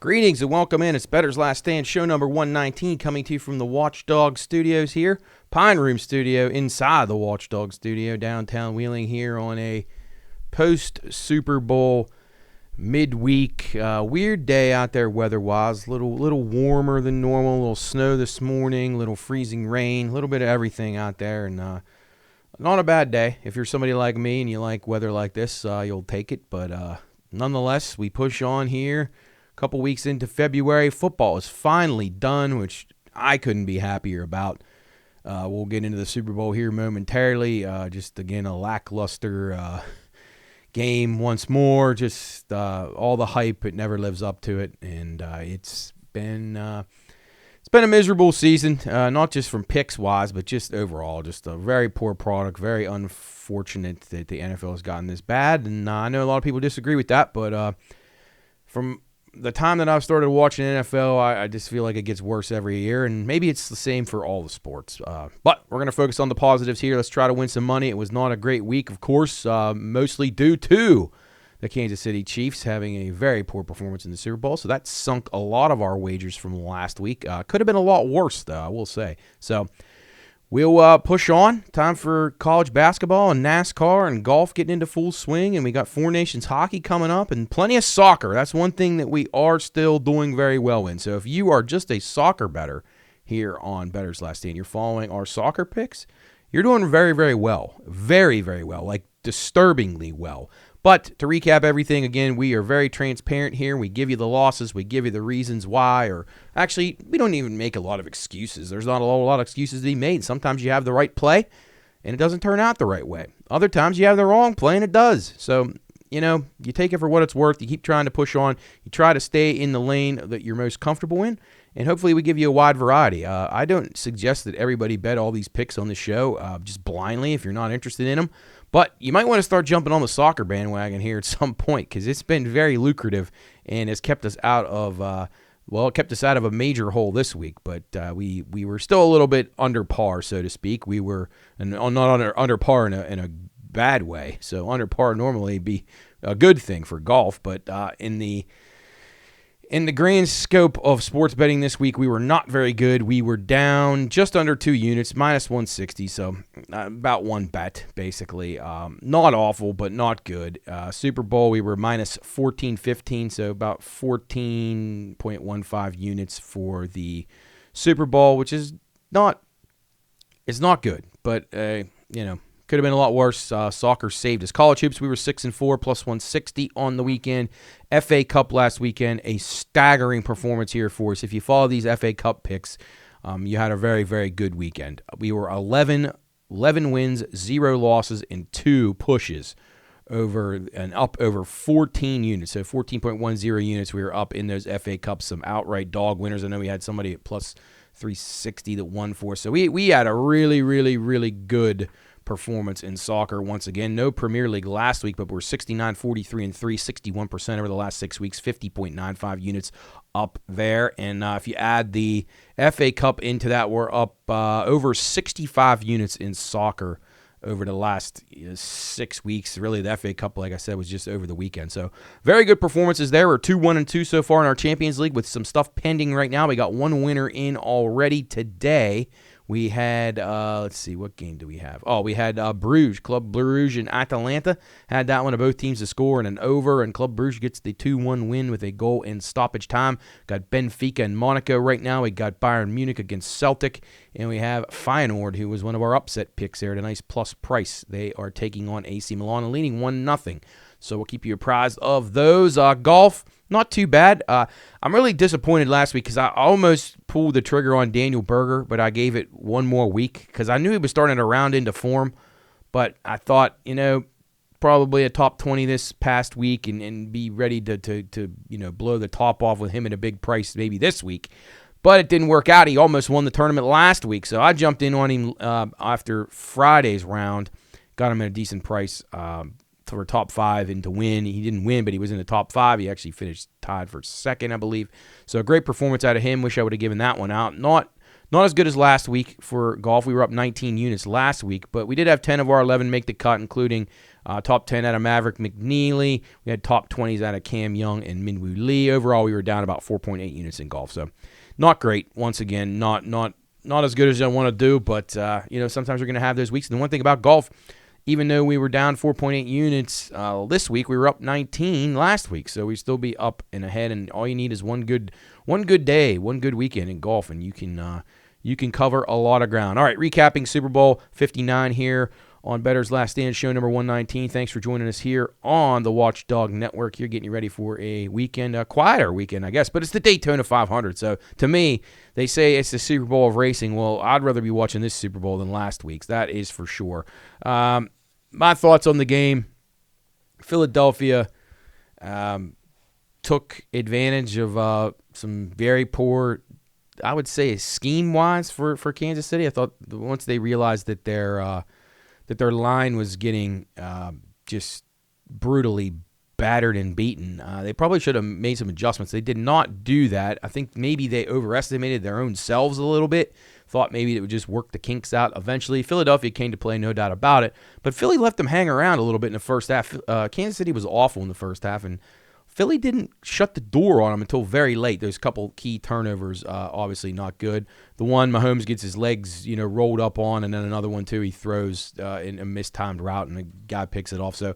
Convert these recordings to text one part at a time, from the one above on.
Greetings and welcome in. It's Bettor's Last Stand, show number 119, coming to you from the Watchdog Studios here. Pine Room Studio inside the Watchdog Studio, downtown Wheeling here on a post-Super Bowl midweek. Weird day out there weather-wise. Little warmer than normal. A little snow this morning, little freezing rain, a little bit of everything out there. And not a bad day. If you're somebody like me and you like weather like this, you'll take it. But nonetheless, we push on here. Couple weeks into February, football is finally done, which I couldn't be happier about. We'll get into the Super Bowl here momentarily. Just, again, a lackluster game once more. Just all the hype, it never lives up to it. And it's been a miserable season, not just from picks-wise, but just overall. Just a very poor product, very unfortunate that the NFL has gotten this bad. And I know a lot of people disagree with that, but from the time that I've started watching NFL, I just feel like it gets worse every year, and maybe it's the same for all the sports. But we're going to focus on the positives here. Let's try to win some money. It was not a great week, of course, mostly due to the Kansas City Chiefs having a very poor performance in the Super Bowl, so that sunk a lot of our wagers from last week. Could have been a lot worse, though, I will say. So we'll push on. Time for college basketball and NASCAR and golf getting into full swing. And we got Four Nations hockey coming up and plenty of soccer. That's one thing that we are still doing very well in. So if you are just a soccer bettor here on Bettor's Last Stand, you're following our soccer picks, you're doing very, very well. Very, very well. Like disturbingly well. But to recap everything, again, we are very transparent here. We give you the losses. We give you the reasons why. Or actually, we don't even make a lot of excuses. There's not a lot of excuses to be made. Sometimes you have the right play, and it doesn't turn out the right way. Other times you have the wrong play, and it does. So, you take it for what it's worth. You keep trying to push on. You try to stay in the lane that you're most comfortable in, and hopefully we give you a wide variety. I don't suggest that everybody bet all these picks on the show just blindly if you're not interested in them. But you might want to start jumping on the soccer bandwagon here at some point because it's been very lucrative and has kept us out of a major hole this week. But we were still a little bit under par, so to speak. We were not under par in a bad way. So under par normally be a good thing for golf, but in the grand scope of sports betting this week, we were not very good. We were down just under 2 units, minus 160, so about one bet, basically. Not awful, but not good. Super Bowl, we were minus 14.15, so about 14.15 units for the Super Bowl, which is not good, but, could have been a lot worse. Soccer saved us. College hoops, we were 6-4, plus 160 on the weekend. FA Cup last weekend, a staggering performance here for us. If you follow these FA Cup picks, you had a very, very good weekend. We were 11 wins, 0 losses, and 2 pushes up over 14 units. So 14.10 units we were up in those FA Cups. Some outright dog winners. I know we had somebody at plus 360 that won for us. So we had a really, really, really good performance in soccer once again. No Premier League last week, but we're 69, 43, and 3, 61% over the last 6 weeks, 50.95 units up there. And if you add the FA Cup into that, we're up over 65 units in soccer over the last 6 weeks. Really, the FA Cup, like I said, was just over the weekend. So very good performances there. We're 2-1-2 so far in our Champions League with some stuff pending right now. We got one winner in already today. We had, let's see, what game do we have? Oh, we had Bruges, Club Bruges and Atalanta. Had that one of both teams to score and an over, and Club Bruges gets the 2-1 win with a goal in stoppage time. Got Benfica and Monaco right now. We got Bayern Munich against Celtic, and we have Feyenoord, who was one of our upset picks there at a nice plus price. They are taking on AC Milan and leading 1-0. So we'll keep you apprised of those. Golf, not too bad. I'm really disappointed last week because I almost pulled the trigger on Daniel Berger, but I gave it one more week because I knew he was starting to round into form. But I thought, probably a top 20 this past week and be ready to blow the top off with him at a big price maybe this week. But it didn't work out. He almost won the tournament last week. So I jumped in on him after Friday's round, got him at a decent price for top 5 and to win. He didn't win, but he was in the top 5. He actually finished tied for second, I believe. So a great performance out of him. Wish I would have given that one out. Not Not as good as last week for golf. We were up 19 units last week, but we did have 10 of our 11 make the cut, including top 10 out of Maverick McNeely. We had top 20s out of Cam Young and Minwoo Lee. Overall, we were down about 4.8 units in golf, so not great. Once again, not as good as I want to do, but sometimes we're going to have those weeks. And the one thing about golf, even though we were down 4.8 units this week, we were up 19 last week, so we still be up and ahead. And all you need is one good day, one good weekend in golf, and you can cover a lot of ground. All right, recapping Super Bowl 59 here on Bettor's Last Stand, show number 119. Thanks for joining us here on the Watchdog Network. You're getting you ready for a weekend, a quieter weekend, I guess, but it's the Daytona 500. So to me, they say it's the Super Bowl of racing. Well, I'd rather be watching this Super Bowl than last week's. That is for sure. My thoughts on the game: Philadelphia took advantage of some very poor, I would say, scheme-wise for Kansas City. I thought once they realized that their line was getting just brutally battered and beaten, they probably should have made some adjustments. They did not do that. I think maybe they overestimated their own selves a little bit, thought maybe it would just work the kinks out eventually. Philadelphia came to play, no doubt about it, but Philly left them hang around a little bit in the first half. Kansas City was awful in the first half, and Philly didn't shut the door on them until very late. There's a couple key turnovers, obviously not good. The one, Mahomes gets his legs, rolled up on, and then another one too, he throws in a mistimed route, and the guy picks it off. So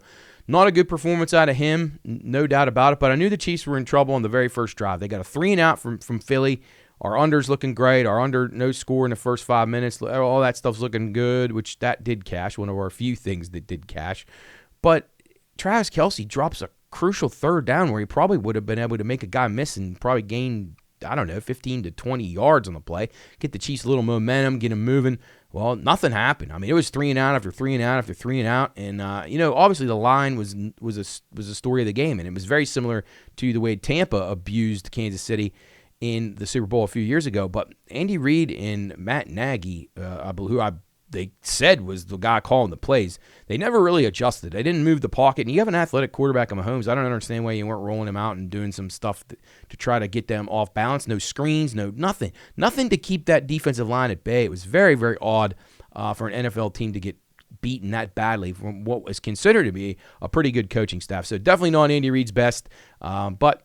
not a good performance out of him, no doubt about it. But I knew the Chiefs were in trouble on the very first drive. They got a 3-and-out from Philly. Our under's looking great. Our under, no score in the first 5 minutes. All that stuff's looking good, which that did cash, one of our few things that did cash. But Travis Kelce drops a crucial third down where he probably would have been able to make a guy miss and probably gain, 15 to 20 yards on the play, get the Chiefs a little momentum, get them moving. Well, nothing happened. I mean, it was 3-and-out after 3-and-out after 3-and-out, and obviously the line was a story of the game, and it was very similar to the way Tampa abused Kansas City in the Super Bowl a few years ago. But Andy Reid and Matt Nagy, they said was the guy calling the plays, they never really adjusted. They didn't move the pocket. And you have an athletic quarterback in Mahomes. I don't understand why you weren't rolling him out and doing some stuff to try to get them off balance. No screens, nothing to keep that defensive line at bay. It was very, very odd for an NFL team to get beaten that badly from what was considered to be a pretty good coaching staff. So definitely not Andy Reid's best, but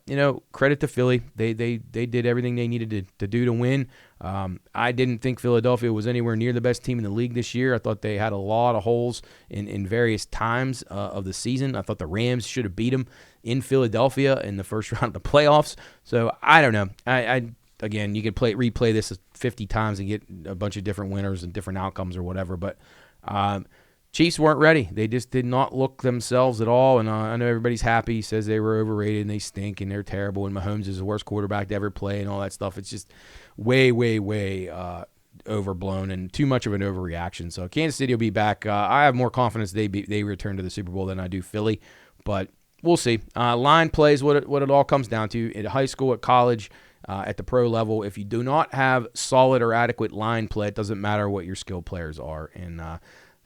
credit to Philly. They did everything they needed to do to win. I didn't think Philadelphia was anywhere near the best team in the league this year. I thought they had a lot of holes in various times of the season. I thought the Rams should have beat them in Philadelphia in the first round of the playoffs. So I don't know. Again, you could replay this 50 times and get a bunch of different winners and different outcomes or whatever, but Chiefs weren't ready. They just did not look themselves at all, and I know everybody's happy, says they were overrated and they stink and they're terrible and Mahomes is the worst quarterback to ever play and all that stuff. It's just way, way, way overblown and too much of an overreaction. So Kansas City will be back. I have more confidence they return to the Super Bowl than I do Philly, but we'll see. Line plays what it all comes down to. At high school, at college, at the pro level, if you do not have solid or adequate line play, it doesn't matter what your skilled players are. And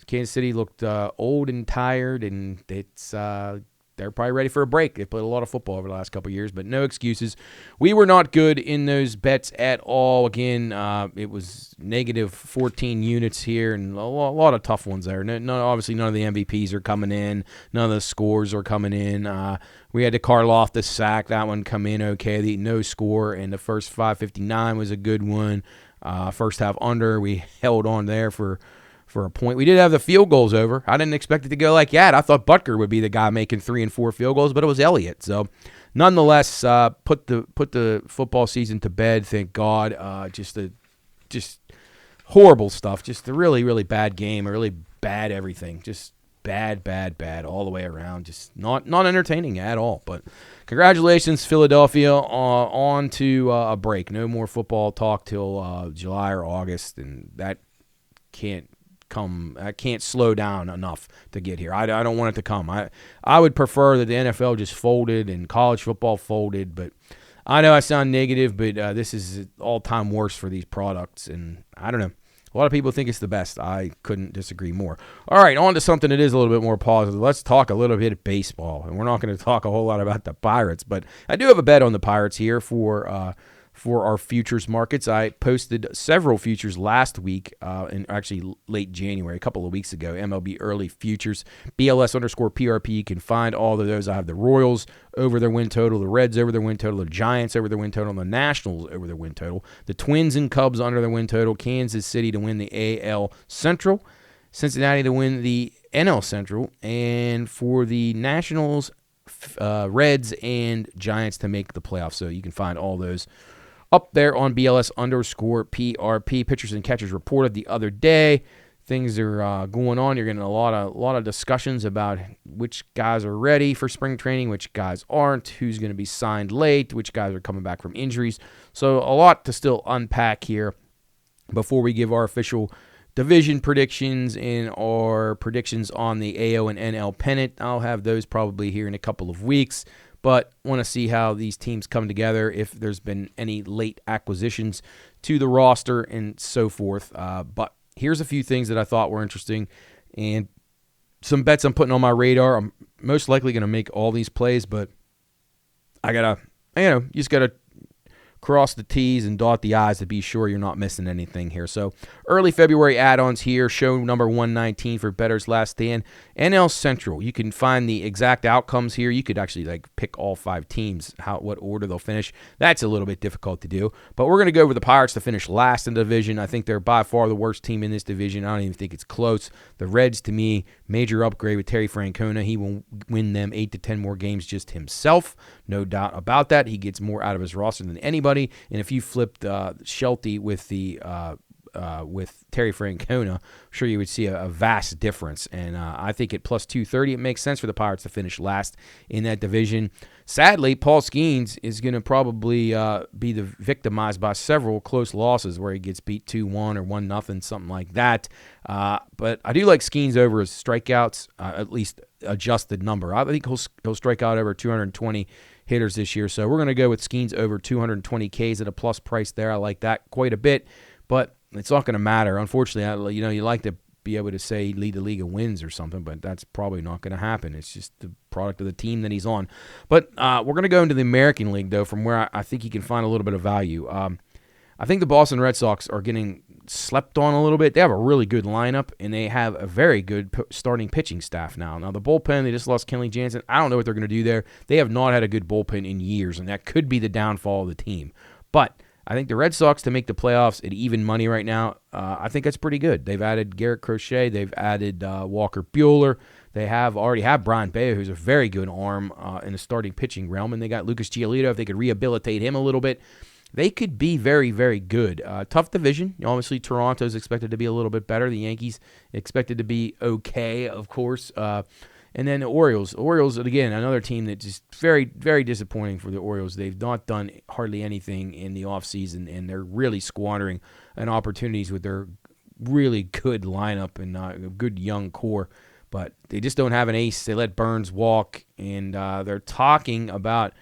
Kansas City looked old and tired, and they're probably ready for a break. They played a lot of football over the last couple of years, but no excuses. We were not good in those bets at all. Again, it was negative 14 units here, and a lot of tough ones there. Obviously, none of the MVPs are coming in. None of the scores are coming in. We had the Karloff, the sack. That one come in okay. The no score, and the first 559 was a good one. First half under, we held on there for a point. We did have the field goals over. I didn't expect it to go like that. I thought Butker would be the guy making 3 and 4 field goals, but it was Elliott. So, nonetheless, put the football season to bed. Thank God. Just horrible stuff. Just a really, really bad game. A really bad everything. Just bad all the way around. Just not entertaining at all. But congratulations, Philadelphia, on to a break. No more football talk till July or August, and that can't slow down enough to get here. I don't want it to come. I would prefer that the NFL just folded and college football folded, but I know I sound negative, but this is all-time worst for these products, and I don't know. A lot of people think it's the best. I couldn't disagree more. All right, on to something that is a little bit more positive. Let's talk a little bit of baseball, and we're not going to talk a whole lot about the Pirates, but I do have a bet on the Pirates here for for our futures markets. I posted several futures last week, and actually late January, a couple of weeks ago, MLB early futures, BLS_PRP. You can find all of those. I have the Royals over their win total, the Reds over their win total, the Giants over their win total, the Nationals over their win total, the Twins and Cubs under their win total, Kansas City to win the AL Central, Cincinnati to win the NL Central, and for the Nationals, Reds, and Giants to make the playoffs. So you can find all those up there on BLS_PRP. Pitchers and catchers reported the other day. Things are going on. You're getting a lot of discussions about which guys are ready for spring training, which guys aren't, who's going to be signed late, which guys are coming back from injuries. So a lot to still unpack here before we give our official division predictions and our predictions on the AO and NL pennant. I'll have those probably here in a couple of weeks, but want to see how these teams come together, if there's been any late acquisitions to the roster and so forth. But here's a few things that I thought were interesting and some bets I'm putting on my radar. I'm most likely going to make all these plays, but you just got to cross the T's and dot the I's to be sure you're not missing anything here. So early February add-ons here. Show number 119 for Bettor's Last Stand. NL Central. You can find the exact outcomes here. You could actually pick all 5 teams, what order they'll finish. That's a little bit difficult to do. But we're going to go over the Pirates to finish last in the division. I think they're by far the worst team in this division. I don't even think it's close. The Reds, to me, major upgrade with Terry Francona. He will win them 8 to 10 more games just himself. No doubt about that. He gets more out of his roster than anybody. And if you flipped Shelty with with Terry Francona, I'm sure you would see a vast difference. And I think at plus 230, it makes sense for the Pirates to finish last in that division. Sadly, Paul Skeens is going to probably be victimized by several close losses where he gets beat 2-1 or 1-0, something like that. But I do like Skeens over his strikeouts, at least adjusted number. I think he'll strike out over 220 hitters this year. So we're going to go with Skeens over 220 Ks at a plus price there. I like that quite a bit, but it's not going to matter. Unfortunately, you like to be able to say lead the league in wins or something, but that's probably not going to happen. It's just the product of the team that he's on. But we're going to go into the American League, though, from where I think you can find a little bit of value. I think the Boston Red Sox are getting slept on a little bit. They have a really good lineup, and they have a very good starting pitching staff now. Now, the bullpen, they just lost Kenley Jansen. I don't know what they're going to do there. They have not had a good bullpen in years, and that could be the downfall of the team. But I think the Red Sox to make the playoffs at even money right now, I think that's pretty good. They've added Garrett Crochet. They've added Walker Buehler. They already have Brian Bayo, who's a very good arm in the starting pitching realm, and they got Lucas Giolito. If they could rehabilitate him a little bit, they could be very, very good. Tough division. Obviously, Toronto's expected to be a little bit better. The Yankees expected to be okay, of course. And then the Orioles. Orioles, again, another team that's just very, very disappointing for the Orioles. They've not done hardly anything in the offseason, and they're really squandering opportunities with their really good lineup and a good young core. But they just don't have an ace. They let Burns walk, and they're talking about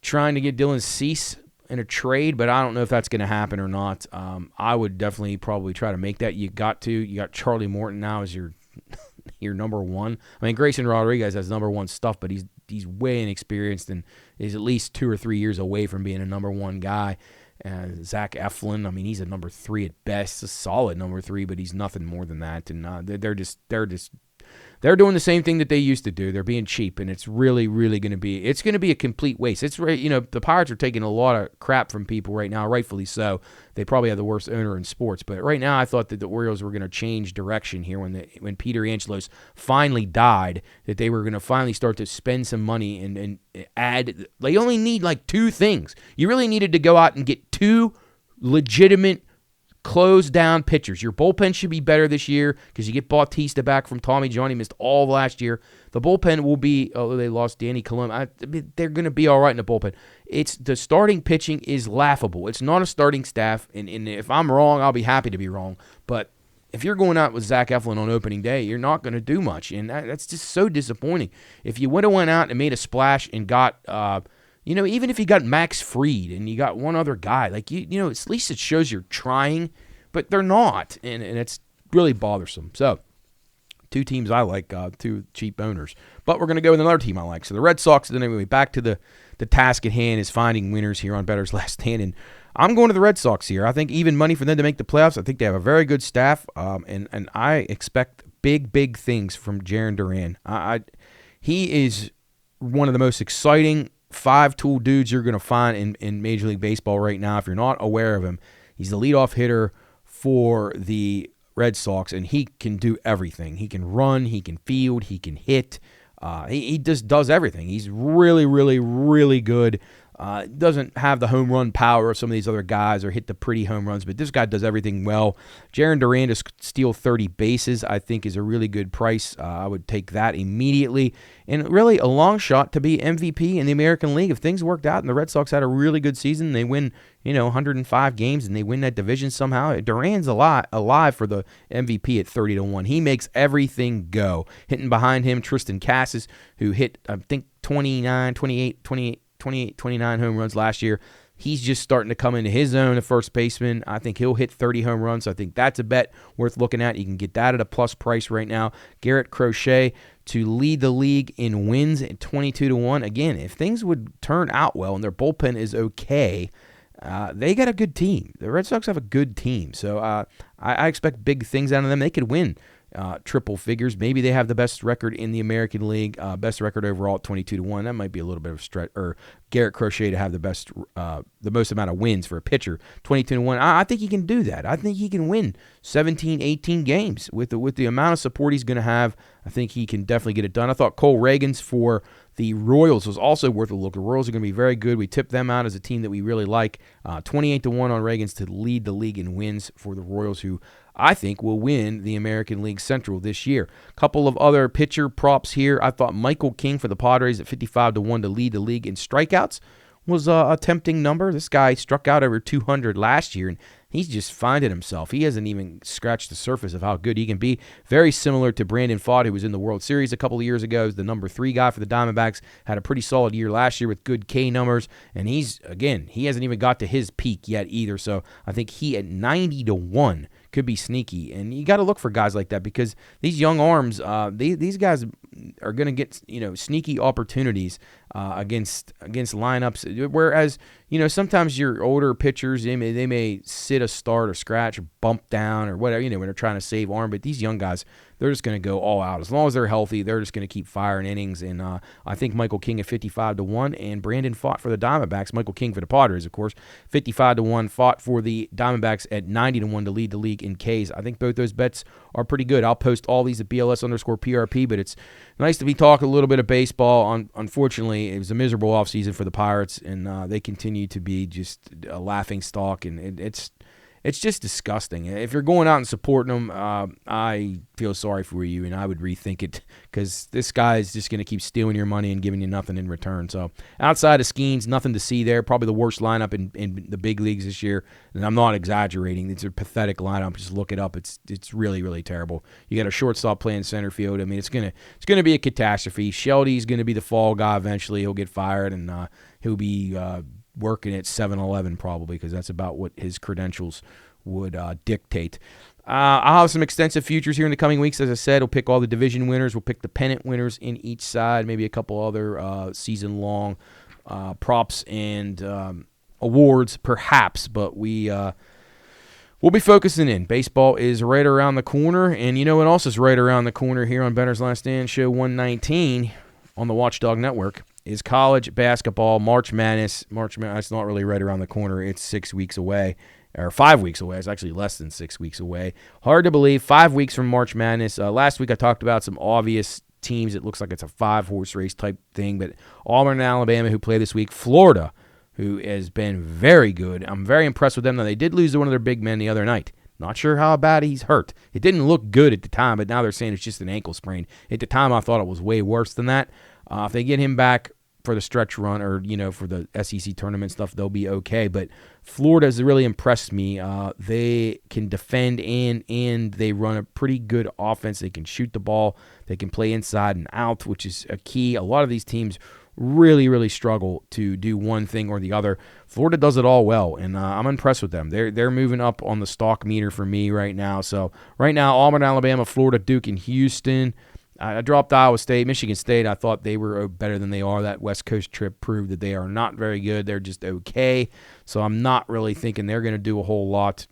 trying to get Dylan Cease in a trade, but I don't know if that's going to happen or not. I would definitely probably try to make that. You got Charlie Morton now as your number one. I mean, Grayson Rodriguez has number one stuff, but he's way inexperienced and is at least 2 or 3 years away from being a number one guy. Zach Eflin, I mean, he's a number 3 at best, a solid number 3, but he's nothing more than that. And they're doing the same thing that they used to do. They're being cheap, and it's really, really going to be a complete waste. It's the Pirates are taking a lot of crap from people right now, rightfully so. They probably have the worst owner in sports, but right now I thought that the Orioles were going to change direction here when Peter Angelos finally died. That they were going to finally start to spend some money and add. They only need 2 things. You really needed to go out and get 2 legitimate close-down pitchers. Your bullpen should be better this year because you get Bautista back from Tommy John. He missed all of last year. The bullpen will be, although they lost Danny Colon, they're going to be all right in the bullpen. The starting pitching is laughable. It's not a starting staff, and if I'm wrong, I'll be happy to be wrong. But if you're going out with Zach Eflin on opening day, you're not going to do much, and that's just so disappointing. If you would have went out and made a splash and got even if you got Max Fried and you got one other guy, at least it shows you're trying, but they're not, and it's really bothersome. So, 2 teams I like, 2 cheap owners. But we're going to go with another team I like. So, the Red Sox, then anyway, back to the the task at hand is finding winners here on Bettor's Last Stand, and I'm going to the Red Sox here. I think even money for them to make the playoffs. I think they have a very good staff, and I expect big things from Jarren Duran. He is one of the most exciting five-tool dudes you're going to find in Major League Baseball right now. If you're not aware of him, he's the leadoff hitter for the Red Sox, and he can do everything. He can run, he can field, he can hit. He just does everything. He's really good. Doesn't have the home run power of some of these other guys or hit the pretty home runs, but this guy does everything well. Jarren Duran to steal 30 bases, I think, is a really good price. I would take that immediately. And really a long shot to be MVP in the American League. If things worked out and the Red Sox had a really good season, they win 105 games and they win that division somehow, Duran's alive for the MVP at 30-1. He makes everything go. Hitting behind him, Tristan Cassis, who hit, I think, 28, 29 home runs last year. He's just starting to come into his own at first baseman. I think he'll hit 30 home runs. So I think that's a bet worth looking at. You can get that at a plus price right now. Garrett Crochet to lead the league in wins at 22-1. Again, if things would turn out well and their bullpen is okay, they got a good team. The Red Sox have a good team. So I expect big things out of them. They could win triple figures. Maybe they have the best record in the American League, best record overall at 22-1. That might be a little bit of a stretch. Or Garrett Crochet to have the most amount of wins for a pitcher, 22-1. I think he can do that. I think he can win 17, 18 games with the amount of support he's going to have. I think he can definitely get it done. I thought Cole Reagans for the Royals was also worth a look. The Royals are going to be very good. We tipped them out as a team that we really like. 28-1 on Reagans to lead the league in wins for the Royals, who I think will win the American League Central this year. A couple of other pitcher props here. I thought Michael King for the Padres at 55-1 to lead the league in strikeouts was a tempting number. This guy struck out over 200 last year, and he's just finding himself. He hasn't even scratched the surface of how good he can be. Very similar to Brandon Pfaadt, who was in the World Series a couple of years ago. He was the number 3 guy for the Diamondbacks. Had a pretty solid year last year with good K numbers. And he hasn't even got to his peak yet either. So I think he at 90-1 could be sneaky. And you got to look for guys like that because these young arms, these guys are going to get sneaky opportunities against lineups. Whereas sometimes your older pitchers, they may sit a start or scratch or bump down or whatever, when they're trying to save arm. But these young guys, they're just going to go all out. As long as they're healthy, they're just going to keep firing innings. And I think Michael King at 55-1 and Brandon Pfaadt for the Diamondbacks. Michael King for the Padres, of course, 55-1. Pfaadt for the Diamondbacks at 90-1 to lead the league in Ks. I think both those bets are pretty good. I'll post all these at BLS_PRP, but it's nice to be talking a little bit of baseball. Unfortunately, it was a miserable offseason for the Pirates, and they continue to be just a laughing stock, and it's just disgusting. If you're going out and supporting them, I feel sorry for you, and I would rethink it because this guy is just going to keep stealing your money and giving you nothing in return. So outside of Skeens, nothing to see there. Probably the worst lineup in the big leagues this year, and I'm not exaggerating. It's a pathetic lineup. Just look it up. It's really terrible. You got a shortstop playing center field. I mean, it's gonna be a catastrophe. Sheldy's going to be the fall guy eventually. He'll get fired, and he'll be working at 7-Eleven probably because that's about what his credentials would dictate. I'll have some extensive futures here in the coming weeks. As I said, we'll pick all the division winners. We'll pick the pennant winners in each side, maybe a couple other season-long props and awards perhaps, but we'll be focusing in. Baseball is right around the corner, and you know what else is right around the corner here on Bettor's Last Stand, show 119 on the Watchdog Network is college basketball, March Madness. March Madness is not really right around the corner. It's 6 weeks away, or 5 weeks away. It's actually less than 6 weeks away. Hard to believe, 5 weeks from March Madness. Last week I talked about some obvious teams. It looks like it's a 5-horse race type thing, but Auburn and Alabama who play this week. Florida, who has been very good. I'm very impressed with them. Now, they did lose to one of their big men the other night. Not sure how bad he's hurt. It didn't look good at the time, but now they're saying it's just an ankle sprain. At the time, I thought it was way worse than that. If they get him back for the stretch run or, for the SEC tournament stuff, they'll be okay. But Florida has really impressed me. They can defend and they run a pretty good offense. They can shoot the ball. They can play inside and out, which is a key. A lot of these teams really struggle to do one thing or the other. Florida does it all well, and I'm impressed with them. They're moving up on the stock meter for me right now. So right now, Auburn, Alabama, Florida, Duke, and Houston. I dropped Iowa State. Michigan State, I thought they were better than they are. That West Coast trip proved that they are not very good. They're just okay. So I'm not really thinking they're going to do a whole lot,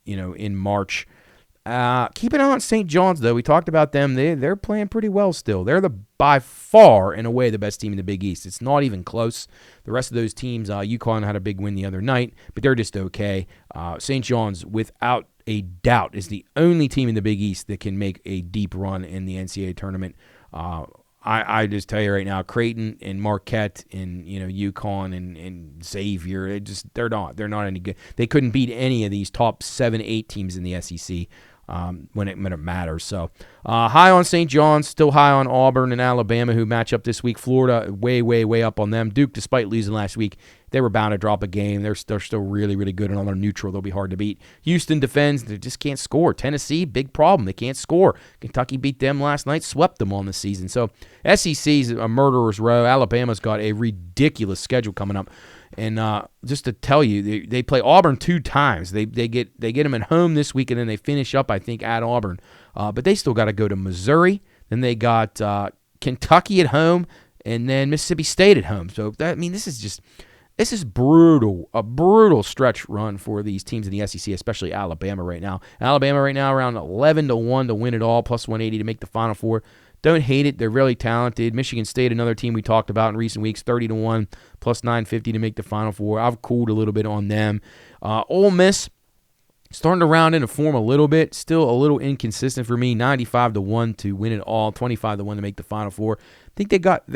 in March. Keep an eye on St. John's, though. We talked about them. They're playing pretty well still. They're by far and away the best team in the Big East. It's not even close. The rest of those teams, UConn had a big win the other night, but they're just okay. St. John's, without a doubt, is the only team in the Big East that can make a deep run in the NCAA tournament. I just tell you right now, Creighton and Marquette and UConn and Xavier, they're not any good. They couldn't beat any of these top 7-8 teams in the SEC. When it matters. So high on St. John's, still high on Auburn and Alabama, who match up this week. Florida, way, way, way up on them. Duke, despite losing last week, they were bound to drop a game. They're still really, really good, and on their neutral, they'll be hard to beat. Houston defends. They just can't score. Tennessee, big problem. They can't score. Kentucky beat them last night, swept them on the season. So SEC's a murderer's row. Alabama's got a ridiculous schedule coming up. And just to tell you, they play Auburn 2 times. They get them at home this week, and then they finish up, I think, at Auburn. But they still got to go to Missouri. Then they got Kentucky at home, and then Mississippi State at home. So this is brutal, a brutal stretch run for these teams in the SEC, especially Alabama right now. Alabama right now around 11-1 to win it all, plus 180 to make the Final Four. Don't hate it. They're really talented. Michigan State, another team we talked about in recent weeks, 30-1, plus 950 to make the Final Four. I've cooled a little bit on them. Ole Miss, starting to round into form a little bit. Still a little inconsistent for me. 95-1 to win it all, 25-1 to make the Final Four. I think they got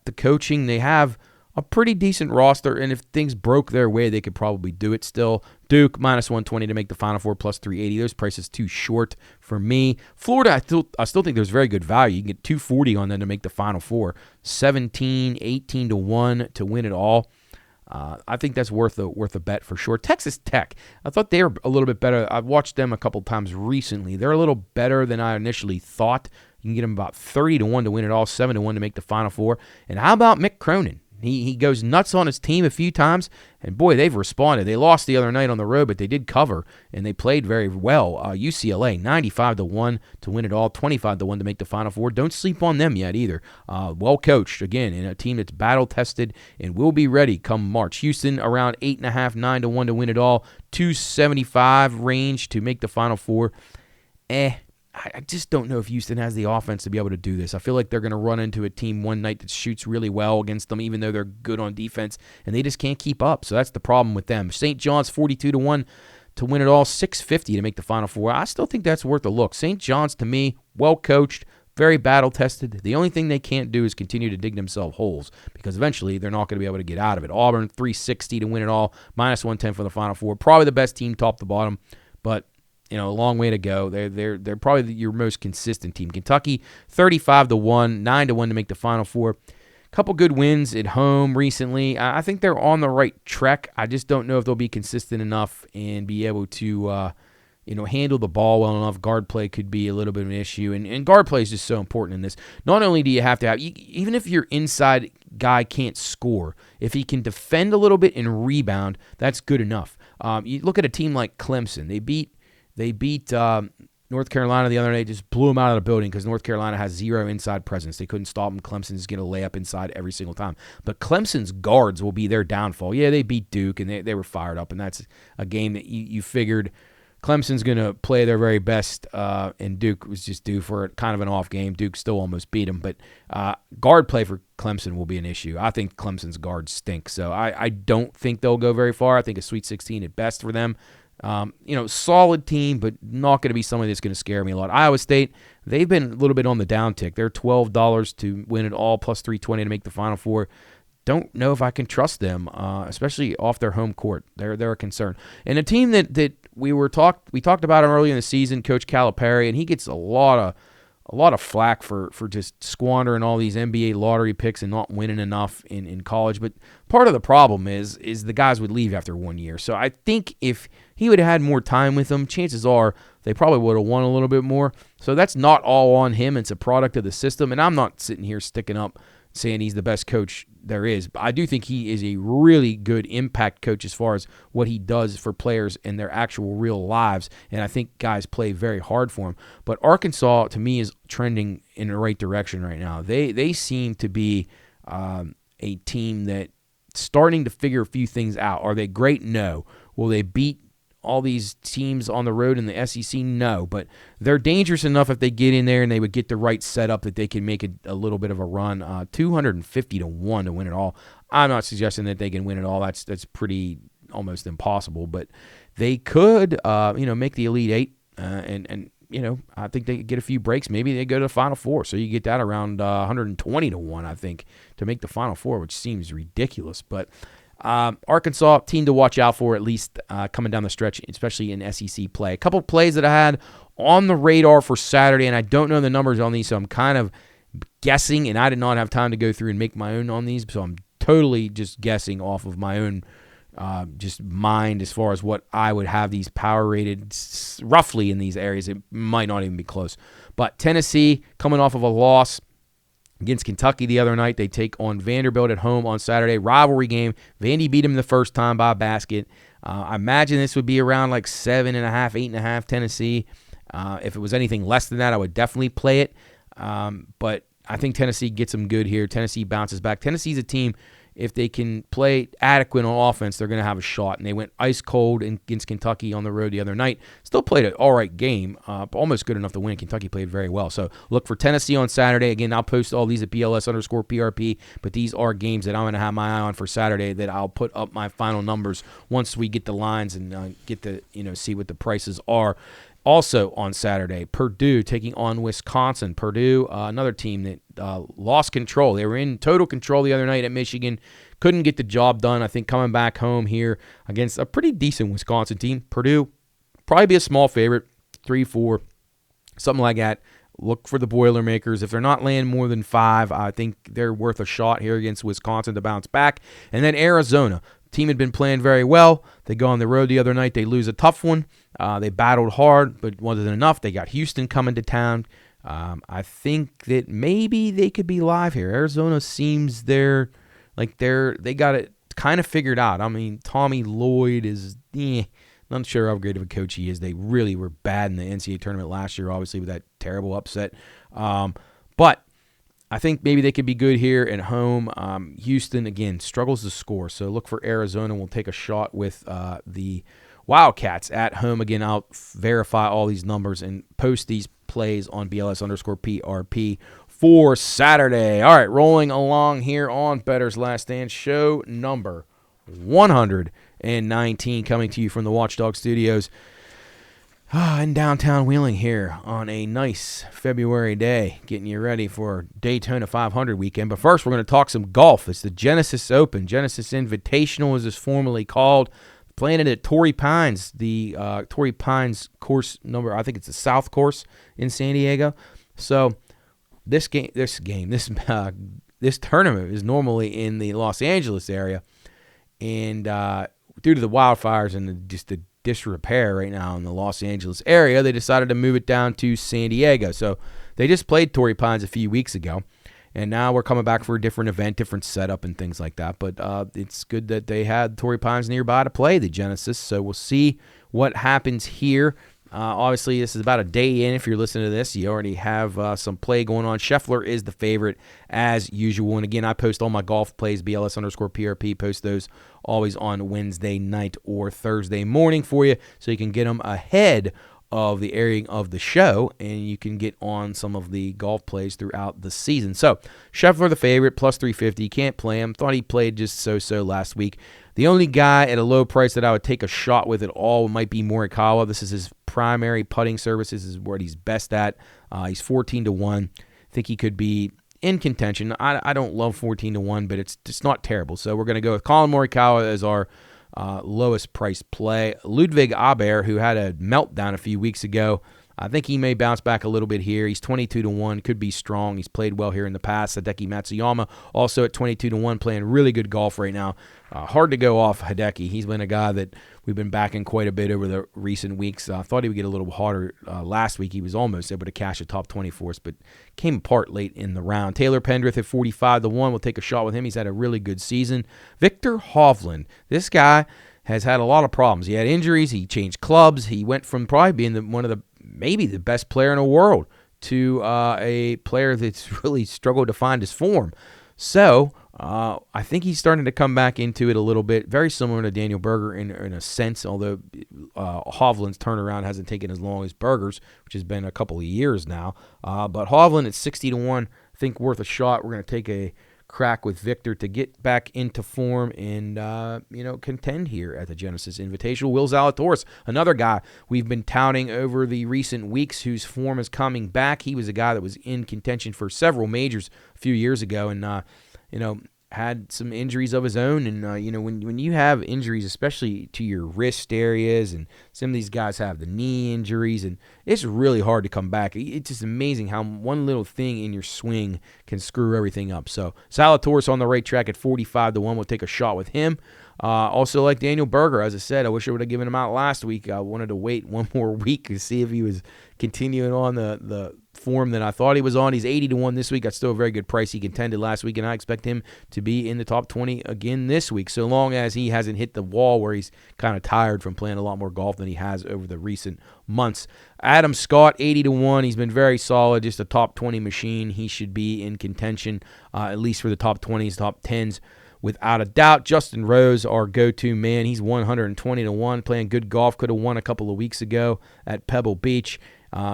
the coaching. They have a pretty decent roster, and if things broke their way, they could probably do it still. Duke, minus 120 to make the Final Four, plus 380. Those prices too short for me. Florida, I still think there's very good value. You can get 240 on them to make the Final Four. 17, 18-1 to win it all. I think that's worth a bet for sure. Texas Tech, I thought they were a little bit better. I've watched them a couple times recently. They're a little better than I initially thought. You can get them about 30-1 to win it all, 7-1 to make the Final Four. And how about Mick Cronin? He goes nuts on his team a few times, and boy, they've responded. They lost the other night on the road, but they did cover, and they played very well. UCLA, 95-1 to win it all, 25-1 to make the Final Four. Don't sleep on them yet either. Well coached, again, in a team that's battle-tested and will be ready come March. Houston, around 8.5, 9-1 to win it all, 275 range to make the Final Four. I just don't know if Houston has the offense to be able to do this. I feel like they're going to run into a team one night that shoots really well against them, even though they're good on defense, and they just can't keep up. So that's the problem with them. St. John's, 42-1 to win it all, 650 to make the Final Four. I still think that's worth a look. St. John's, to me, well-coached, very battle-tested. The only thing they can't do is continue to dig themselves holes, because eventually they're not going to be able to get out of it. Auburn, 360 to win it all, minus 110 for the Final Four. Probably the best team top to bottom, but a long way to go. They're probably your most consistent team. Kentucky, 35-1, 9-1 to make the Final Four. Couple good wins at home recently. I think they're on the right track. I just don't know if they'll be consistent enough and be able to handle the ball well enough. Guard play could be a little bit of an issue, and guard play is just so important in this. Not only do you have to have, even if your inside guy can't score, if he can defend a little bit and rebound, that's good enough. You look at a team like Clemson. They beat North Carolina the other day, just blew them out of the building because North Carolina has zero inside presence. They couldn't stop them. Clemson's going to lay up inside every single time. But Clemson's guards will be their downfall. Yeah, they beat Duke, and they were fired up, and that's a game that you figured Clemson's going to play their very best, and Duke was just due for kind of an off game. Duke still almost beat them, but guard play for Clemson will be an issue. I think Clemson's guards stink, so I don't think they'll go very far. I think a Sweet 16 at best for them. Solid team, but not going to be somebody that's going to scare me a lot. Iowa State, they've been a little bit on the downtick. They're $12 to win it all, plus 320 to make the Final Four. Don't know if I can trust them, especially off their home court. They're a concern. And a team that we talked about him early in the season, Coach Calipari, and he gets a lot of flack for just squandering all these NBA lottery picks and not winning enough in college. But part of the problem is the guys would leave after 1 year. So I think if he would have had more time with them, chances are they probably would have won a little bit more. So that's not all on him. It's a product of the system. And I'm not sitting here sticking up saying he's the best coach there is. But I do think he is a really good impact coach as far as what he does for players in their actual real lives, and I think guys play very hard for him. But Arkansas, to me, is trending in the right direction right now. They seem to be a team that starting to figure a few things out. Are they great? No. Will they beat all these teams on the road in the SEC? No, but they're dangerous enough if they get in there and they would get the right setup that they can make a little bit of a run. 250 to 1 to win it all. I'm not suggesting that they can win it all. That's pretty almost impossible, but they could, make the Elite Eight, and I think they could get a few breaks. Maybe they go to the Final Four, so you get that around 120 to 1, I think, to make the Final Four, which seems ridiculous, but. Arkansas, team to watch out for, at least coming down the stretch, especially in SEC play. A couple plays that I had on the radar for Saturday, and I don't know the numbers on these, so I'm kind of guessing, and I did not have time to go through and make my own on these, so I'm totally just guessing off of my own just mind as far as what I would have these power rated roughly in these areas. It might not even be close. But Tennessee, coming off of a loss against Kentucky the other night, they take on Vanderbilt at home on Saturday. Rivalry game. Vandy beat them the first time by a basket. I imagine this would be around like 7.5, 8.5 Tennessee. If it was anything less than that, I would definitely play it. But I think Tennessee gets them good here. Tennessee bounces back. Tennessee's a team, if they can play adequate on offense, they're going to have a shot. And they went ice cold against Kentucky on the road the other night. Still played an all right game, almost good enough to win. Kentucky played very well. So look for Tennessee on Saturday. Again, I'll post all these at BLS_PRP, but these are games that I'm going to have my eye on for Saturday that I'll put up my final numbers once we get the lines and get to see what the prices are. Also on Saturday, Purdue taking on Wisconsin. Purdue, another team that lost control. They were in total control the other night at Michigan. Couldn't get the job done. I think coming back home here against a pretty decent Wisconsin team. Purdue, probably be a small favorite, 3-4, something like that. Look for the Boilermakers. If they're not laying more than 5, I think they're worth a shot here against Wisconsin to bounce back. And then Arizona. Team had been playing very well. They go on the road the other night. They lose a tough one. They battled hard, but wasn't enough. They got Houston coming to town. I think that maybe they could be live here. Arizona seems they got it kind of figured out. I mean, Tommy Lloyd is not sure how great of a coach he is. They really were bad in the NCAA tournament last year, obviously with that terrible upset. But I think maybe they could be good here at home. Houston, again, struggles to score. So look for Arizona. We'll take a shot with the Wildcats at home. Again, I'll verify all these numbers and post these plays on BLS_PRP for Saturday. All right, rolling along here on Bettor's Last Stand, show number 119, coming to you from the Watchdog Studios in downtown Wheeling here on a nice February day, getting you ready for Daytona 500 weekend. But first, we're going to talk some golf. It's the Genesis Open. Genesis Invitational, as it's formerly called. Playing it at Torrey Pines, the Torrey Pines course number, I think it's the South course in San Diego. So this tournament is normally in the Los Angeles area, and due to the wildfires and just the disrepair right now in the Los Angeles area, they decided to move it down to San Diego. So they just played Torrey Pines a few weeks ago, and now we're coming back for a different event, different setup and things like that. But it's good that they had Torrey Pines nearby to play the Genesis. So we'll see what happens here. Obviously, this is about a day in. If you're listening to this, you already have some play going on. Scheffler is the favorite as usual. And again, I post all my golf plays, BLS_PRP. Post those always on Wednesday night or Thursday morning for you, so you can get them ahead of the airing of the show, and you can get on some of the golf plays throughout the season. So Scheffler the favorite, plus 350. Can't play him. Thought he played just so last week. The only guy at a low price that I would take a shot with at all might be Morikawa. This is his primary putting service. This is what he's best at. He's 14 to 1. I think he could be in contention. I don't love 14 to 1, but it's not terrible. So we're going to go with Colin Morikawa as our lowest price play. Ludwig Aber, who had a meltdown a few weeks ago, I think he may bounce back a little bit here. He's 22-1, could be strong. He's played well here in the past. Hideki Matsuyama also at 22-1, playing really good golf right now. Hard to go off Hideki. He's been a guy that we've been backing quite a bit over the recent weeks. I thought he would get a little harder last week. He was almost able to cash a top 20 for us, but came apart late in the round. Taylor Pendrith at 45-1. We'll take a shot with him. He's had a really good season. Viktor Hovland, this guy has had a lot of problems. He had injuries. He changed clubs. He went from probably being one of the maybe the best player in the world to a player that's really struggled to find his form. So I think he's starting to come back into it a little bit, very similar to Daniel Berger in a sense, although Hovland's turnaround hasn't taken as long as Berger's, which has been a couple of years now. But Hovland at 60-1, I think worth a shot. We're going to take a crack with Viktor to get back into form and contend here at the Genesis Invitational. Will Zalatoris, another guy we've been touting over the recent weeks whose form is coming back. He was a guy that was in contention for several majors a few years ago and had some injuries of his own. And when you have injuries, especially to your wrist areas, and some of these guys have the knee injuries, and it's really hard to come back. It's just amazing how one little thing in your swing can screw everything up. So Zalatoris on the right track at 45-1. We'll take a shot with him. Also like Daniel Berger, as I said, I wish I would have given him out last week. I wanted to wait one more week to see if he was continuing on the form that I thought he was on. He's 80-1 this week. That's still a very good price. He contended last week, and I expect him to be in the top 20 again this week, so long as he hasn't hit the wall where he's kind of tired from playing a lot more golf than he has over the recent months. Adam Scott, 80-1. He's been very solid, just a top 20 machine. He should be in contention, at least for the top 20s, top 10s. Without a doubt. Justin Rose, our go-to man. He's 120-1, playing good golf. Could have won a couple of weeks ago at Pebble Beach.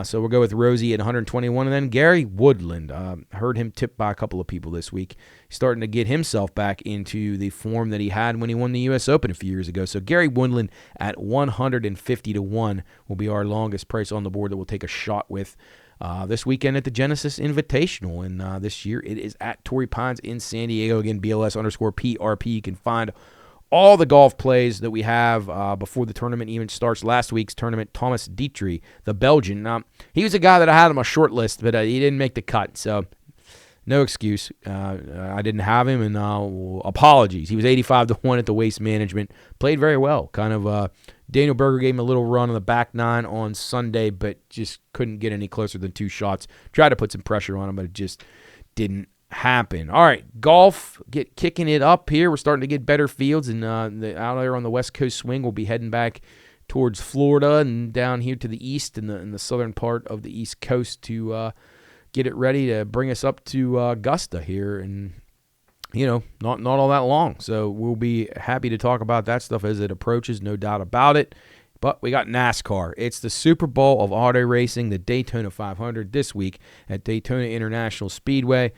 So we'll go with Rosie at 121. And then Gary Woodland. Heard him tipped by a couple of people this week. He's starting to get himself back into the form that he had when he won the U.S. Open a few years ago. So Gary Woodland at 150-1 will be our longest price on the board that we'll take a shot with this weekend at the Genesis Invitational. And this year it is at Torrey Pines in San Diego. Again, BLS_PRP. You can find all the golf plays that we have before the tournament even starts. Last week's tournament, Thomas Detry, the Belgian. He was a guy that I had on my short list, but he didn't make the cut. So no excuse. I didn't have him, and apologies. He was 85-1 at the Waste Management. Played very well. Kind of Daniel Berger gave him a little run on the back nine on Sunday, but just couldn't get any closer than two shots. Tried to put some pressure on him, but it just didn't happen. All right, golf, kicking it up here. We're starting to get better fields, and out there on the West Coast swing, we'll be heading back towards Florida and down here to the east in the southern part of the East Coast to get it ready to bring us up to Augusta here, and not all that long. So we'll be happy to talk about that stuff as it approaches, no doubt about it. But we got NASCAR. It's the Super Bowl of auto racing, the Daytona 500 this week at Daytona International Speedway.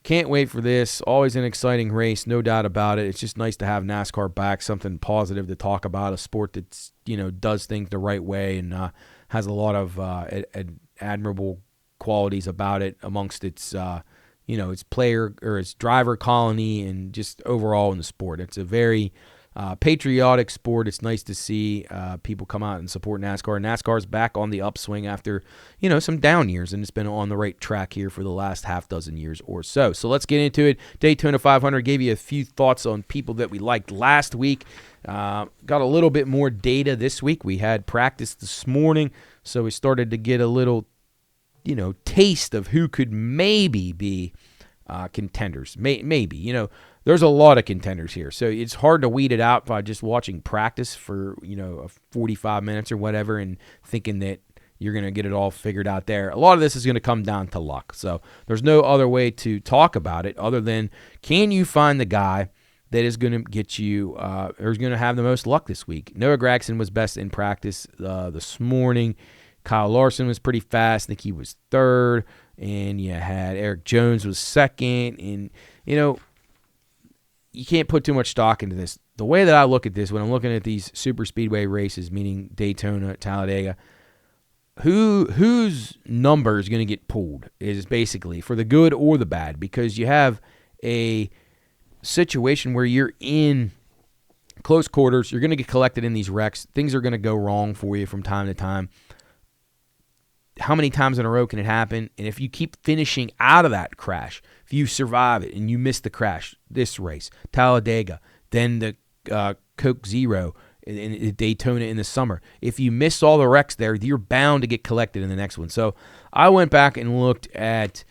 Can't wait for this. Always an exciting race, no doubt about it. It's just nice to have NASCAR back, something positive to talk about, a sport that's does things the right way and has a lot of admirable qualities about it amongst its its player or its driver colony and just overall in the sport. It's a very patriotic sport. It's nice to see people come out and support NASCAR. NASCAR's back on the upswing after, some down years, and it's been on the right track here for the last half dozen years or so. So let's get into it. Daytona 500, gave you a few thoughts on people that we liked last week. Got a little bit more data this week. We had practice this morning, so we started to get a little, taste of who could maybe be contenders. Maybe, there's a lot of contenders here, so it's hard to weed it out by just watching practice for 45 minutes or whatever and thinking that you're going to get it all figured out there. A lot of this is going to come down to luck, so there's no other way to talk about it other than, can you find the guy that is going to get you or is going to have the most luck this week? Noah Gragson was best in practice this morning. Kyle Larson was pretty fast. I think he was third, and you had Eric Jones was second, and you can't put too much stock into this. The way that I look at this when I'm looking at these super speedway races, meaning Daytona, Talladega, whose number is going to get pulled is basically for the good or the bad, because you have a situation where you're in close quarters, you're going to get collected in these wrecks, things are going to go wrong for you from time to time. how many times in a row can it happen? And if you keep finishing out of that crash, if you survive it and you miss the crash, this race, Talladega, then the Coke Zero in Daytona in the summer, if you miss all the wrecks there, you're bound to get collected in the next one. So I went back and looked at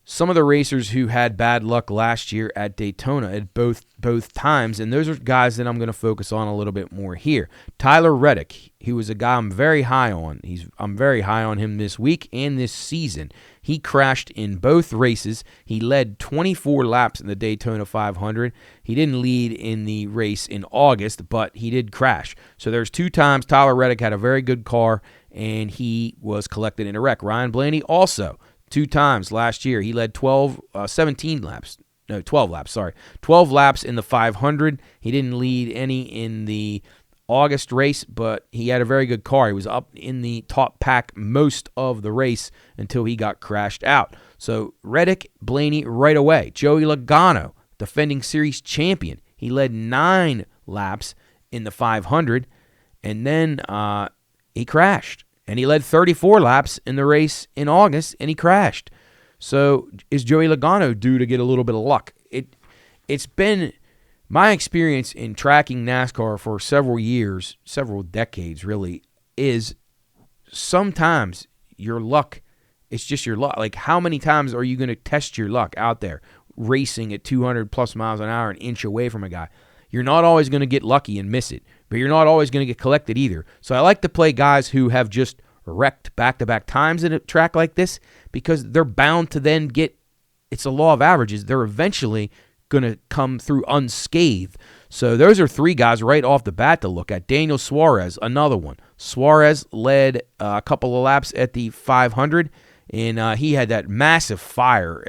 some of the racers who had bad luck last year at Daytona at both times, and those are guys that I'm going to focus on a little bit more here. Tyler Reddick, he was a guy I'm very high on. I'm very high on him this week and this season. He crashed in both races. He led 24 laps in the Daytona 500. He didn't lead in the race in August, but he did crash. So there's 2 times Tyler Reddick had a very good car, and he was collected in a wreck. Ryan Blaney also 2 times last year. He led 12 laps in the 500. He didn't lead any in the August race, but he had a very good car. He was up in the top pack most of the race until he got crashed out. So Reddick, Blaney right away. Joey Logano, defending series champion. He led 9 laps in the 500, and then he crashed. And he led 34 laps in the race in August, and he crashed. So is Joey Logano due to get a little bit of luck? It's been my experience in tracking NASCAR for several years, several decades really, is sometimes your luck, it's just your luck. Like, how many times are you going to test your luck out there racing at 200 plus miles an hour, an inch away from a guy? You're not always going to get lucky and miss it, but you're not always going to get collected either. So I like to play guys who have just wrecked back-to-back times in a track like this, because they're bound to then get, it's a law of averages, they're eventually going to come through unscathed. So those are 3 guys right off the bat to look at. Daniel Suarez, another one. Suarez led a couple of laps at the 500, and he had that massive fire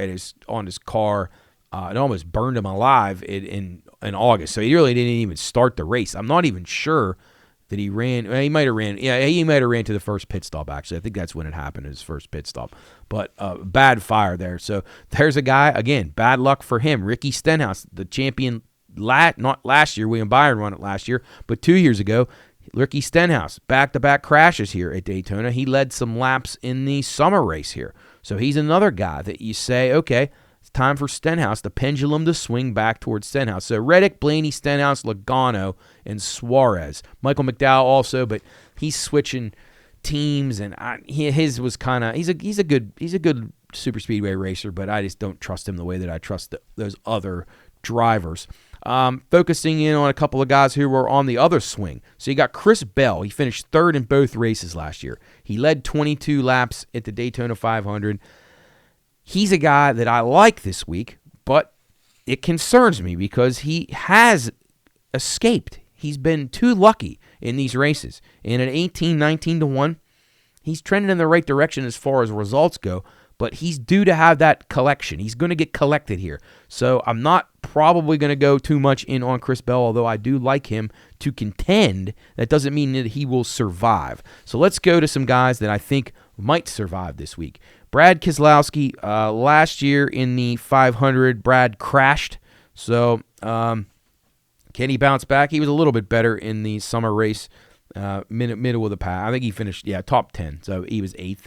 on his car. It almost burned him alive in August. So he really didn't even start the race. I'm not even sure that he ran. Well, he might have ran. Yeah, he might have ran to the first pit stop, actually. I think that's when it happened, his first pit stop. But bad fire there. So there's a guy, again, bad luck for him. Ricky Stenhouse, the champion, not last year. William Byron won it last year, but 2 years ago. Ricky Stenhouse, back-to-back crashes here at Daytona. He led some laps in the summer race here. So he's another guy that you say, okay, it's time for Stenhouse, the pendulum to swing back towards Stenhouse. So Reddick, Blaney, Stenhouse, Logano, and Suarez. Michael McDowell also, but he's switching teams, and his was kind of, he's a good super speedway racer, but I just don't trust him the way that I trust those other drivers. Focusing in on a couple of guys who were on the other swing. So you got Chris Bell. He finished 3rd in both races last year. He led 22 laps at the Daytona 500. He's a guy that I like this week, but it concerns me because he has escaped. He's been too lucky in these races. In an 18-19 to 1, he's trending in the right direction as far as results go, but he's due to have that collection. He's going to get collected here. So I'm not probably going to go too much in on Chris Bell, although I do like him to contend. That doesn't mean that he will survive. So let's go to some guys that I think might survive this week. Brad Keselowski, last year in the 500, Brad crashed. So can he bounce back? He was a little bit better in the summer race, middle of the pack. I think he finished, top 10, so he was 8th.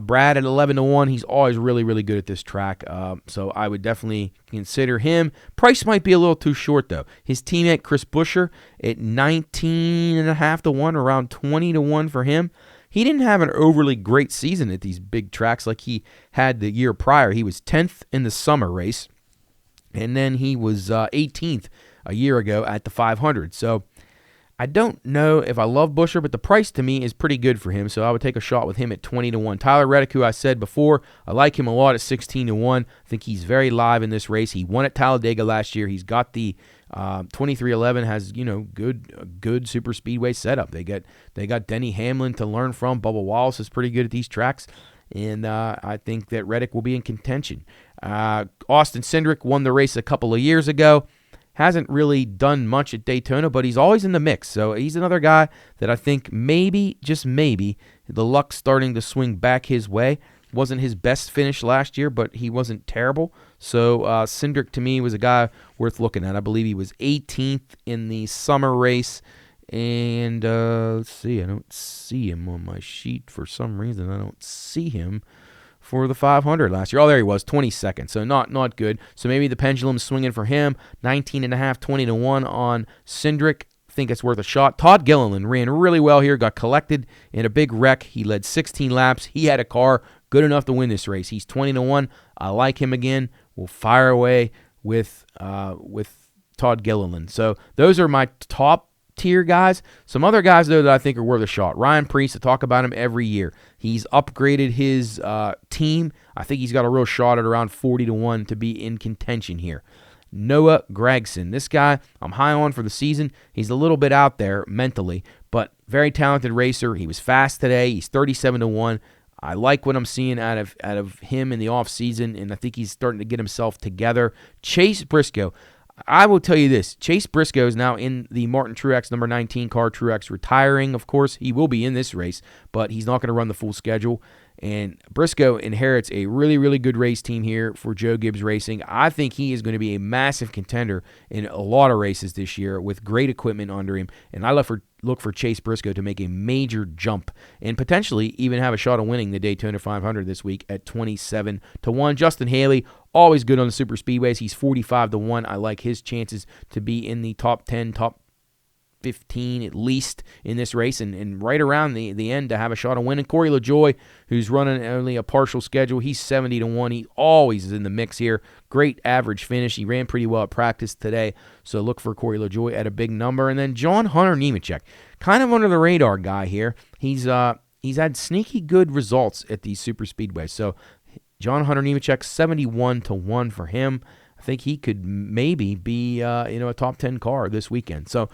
Brad at 11 to 1, he's always really, really good at this track, so I would definitely consider him. Price might be a little too short, though. His teammate Chris Buescher at 19.5 to 1, around 20 to 1 for him. He didn't have an overly great season at these big tracks like he had the year prior. He was 10th in the summer race, and then he was 18th a year ago at the 500. So I don't know if I love Buescher, but the price to me is pretty good for him, so I would take a shot with him at 20 to 1. Tyler Reddick, who I said before, I like him a lot at 16 to 1. I think he's very live in this race. He won at Talladega last year. He's got the 2311 has, good super speedway setup. They got Denny Hamlin to learn from. Bubba Wallace is pretty good at these tracks, and I think that Reddick will be in contention. Austin Cindric won the race a couple of years ago. Hasn't really done much at Daytona, but he's always in the mix. So he's another guy that I think maybe, just maybe, the luck's starting to swing back his way. Wasn't his best finish last year, but he wasn't terrible. So Cindric, to me, was a guy worth looking at. I believe he was 18th in the summer race And let's see, I don't see him on my sheet for some reason. I don't see him for the 500 last year. Oh, there he was, 22nd. So not good. So maybe the pendulum's swinging for him. 19.5, 20-1 on Cindric. Think it's worth a shot. Todd Gilliland ran really well here, got collected in a big wreck. He led 16 laps. He had a car good enough to win this race. He's 20-1. I like him again. We'll fire away with Todd Gilliland. So those are my top tier guys. Some other guys, though, that I think are worth a shot. Ryan Preece, I talk about him every year. He's upgraded his team. I think he's got a real shot at around 40-1 to be in contention here. Noah Gragson. This guy I'm high on for the season. He's a little bit out there mentally, but very talented racer. He was fast today. He's 37-1. I like what I'm seeing out of him in the offseason, and I think he's starting to get himself together. Chase Briscoe. I will tell you this. Chase Briscoe is now in the Martin Truex number 19 car. Truex retiring, of course. He will be in this race, but he's not going to run the full schedule. And Briscoe inherits a really, really good race team here for Joe Gibbs Racing. I think he is going to be a massive contender in a lot of races this year with great equipment under him. And I look for Chase Briscoe to make a major jump and potentially even have a shot of winning the Daytona 500 this week at 27-1. Justin Haley, always good on the super speedways. He's 45-1. I like his chances to be in the top 10, top 15 at least in this race, and right around the end to have a shot of winning. Corey LaJoie, who's running only a partial schedule, he's 70-1. He always is in the mix here. Great average finish. He ran pretty well at practice today, so look for Corey LaJoie at a big number. And then John Hunter Nemechek, kind of under the radar guy here. He's had sneaky good results at these super speedways. So John Hunter Nemechek, 71-1 for him. I think he could maybe be a top 10 car this weekend. So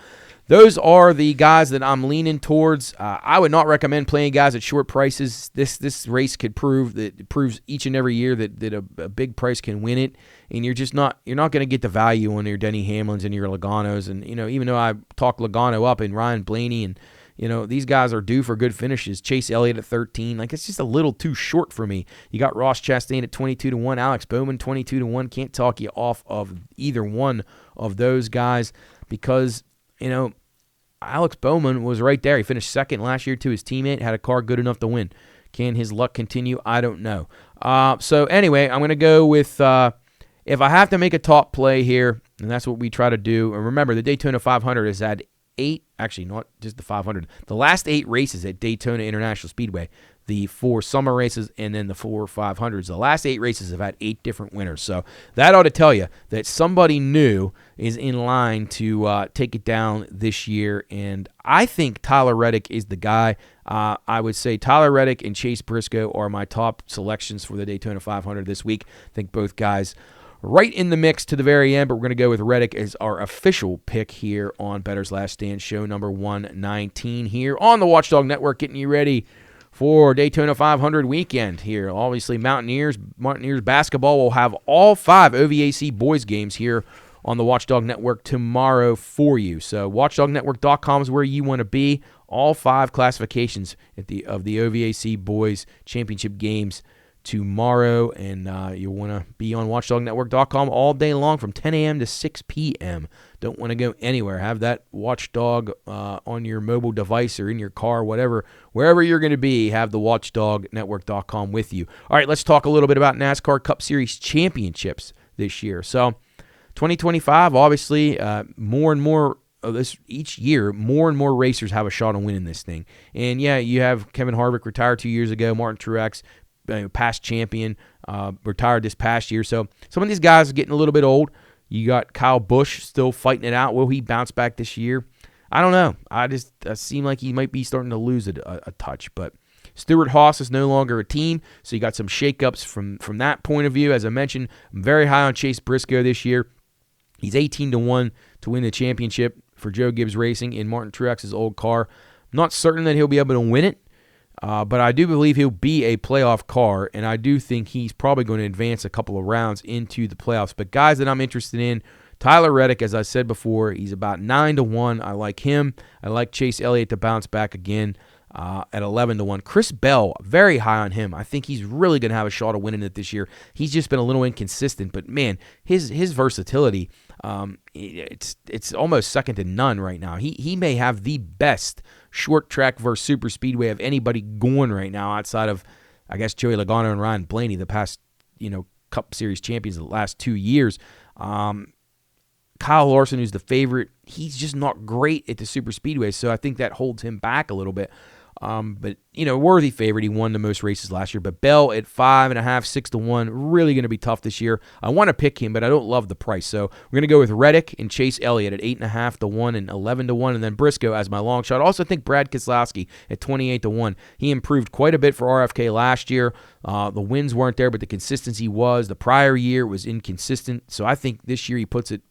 those are the guys that I'm leaning towards. I would not recommend playing guys at short prices. This race could prove that it proves each and every year that a big price can win it, and you're not going to get the value on your Denny Hamlins and your Logano's. And even though I talk Logano up and Ryan Blaney and these guys are due for good finishes. Chase Elliott at 13. It's just a little too short for me. You got Ross Chastain at 22-1. Alex Bowman, 22-1. Can't talk you off of either one of those guys because, Alex Bowman was right there. He finished second last year to his teammate, had a car good enough to win. Can his luck continue? I don't know. So anyway, I'm going to go with, if I have to make a top play here, and that's what we try to do. And remember, the Daytona 500 has had not just the 500, the last 8 races at Daytona International Speedway, the 4 summer races and then the 4 500s. The last 8 races have had 8 different winners. So that ought to tell you that somebody new is in line to take it down this year. And I think Tyler Reddick is the guy. I would say Tyler Reddick and Chase Briscoe are my top selections for the Daytona 500 this week. I think both guys right in the mix to the very end, but we're going to go with Reddick as our official pick here on Bettor's Last Stand, show number 119 here on the Watchdog Network, getting you ready for Daytona 500 weekend here. Obviously, Mountaineers basketball will have all 5 OVAC boys games here on the Watchdog Network tomorrow for you. So watchdognetwork.com is where you want to be. All 5 classifications of the OVAC boys championship games tomorrow, and you'll want to be on watchdognetwork.com all day long from 10 a.m. to 6 p.m. Don't want to go anywhere. Have that Watchdog on your mobile device or in your car, wherever you're going to be, have the watchdognetwork.com with you. All right, let's talk a little bit about NASCAR Cup Series championships this year. So 2025, obviously, more and more of this each year, more and more racers have a shot on winning this thing. And yeah, you have Kevin Harvick retired 2 years ago, Martin Truex, past champion, retired this past year. So some of these guys are getting a little bit old. You got Kyle Busch still fighting it out. Will he bounce back this year? I don't know. I seem like he might be starting to lose a touch. But Stewart-Haas is no longer a team, so you got some shakeups from that point of view. As I mentioned, I'm very high on Chase Briscoe this year. He's 18-1 to win the championship for Joe Gibbs Racing in Martin Truex's old car. I'm not certain that he'll be able to win it. But I do believe he'll be a playoff car, and I do think he's probably going to advance a couple of rounds into the playoffs. But guys that I'm interested in, Tyler Reddick, as I said before, he's about 9-1. I like him. I like Chase Elliott to bounce back again. at 11-1. Chris Bell, very high on him. I think he's really going to have a shot of winning it this year. He's just been a little inconsistent, but man, his versatility, it's almost second to none right now. He may have the best short track versus super speedway of anybody going right now outside of, I guess, Joey Logano and Ryan Blaney, the past, Cup Series champions of the last 2 years. Kyle Larson, who's the favorite, he's just not great at the super speedway, so I think that holds him back a little bit. But, worthy favorite. He won the most races last year. But Bell at 5.5, 6-1, really going to be tough this year. I want to pick him, but I don't love the price. So we're going to go with Reddick and Chase Elliott at 8.5-1 and 11-1, and then Briscoe as my long shot. I also think Brad Keselowski at 28-1. He improved quite a bit for RFK last year. The wins weren't there, but the consistency was. The prior year was inconsistent. So I think this year he puts it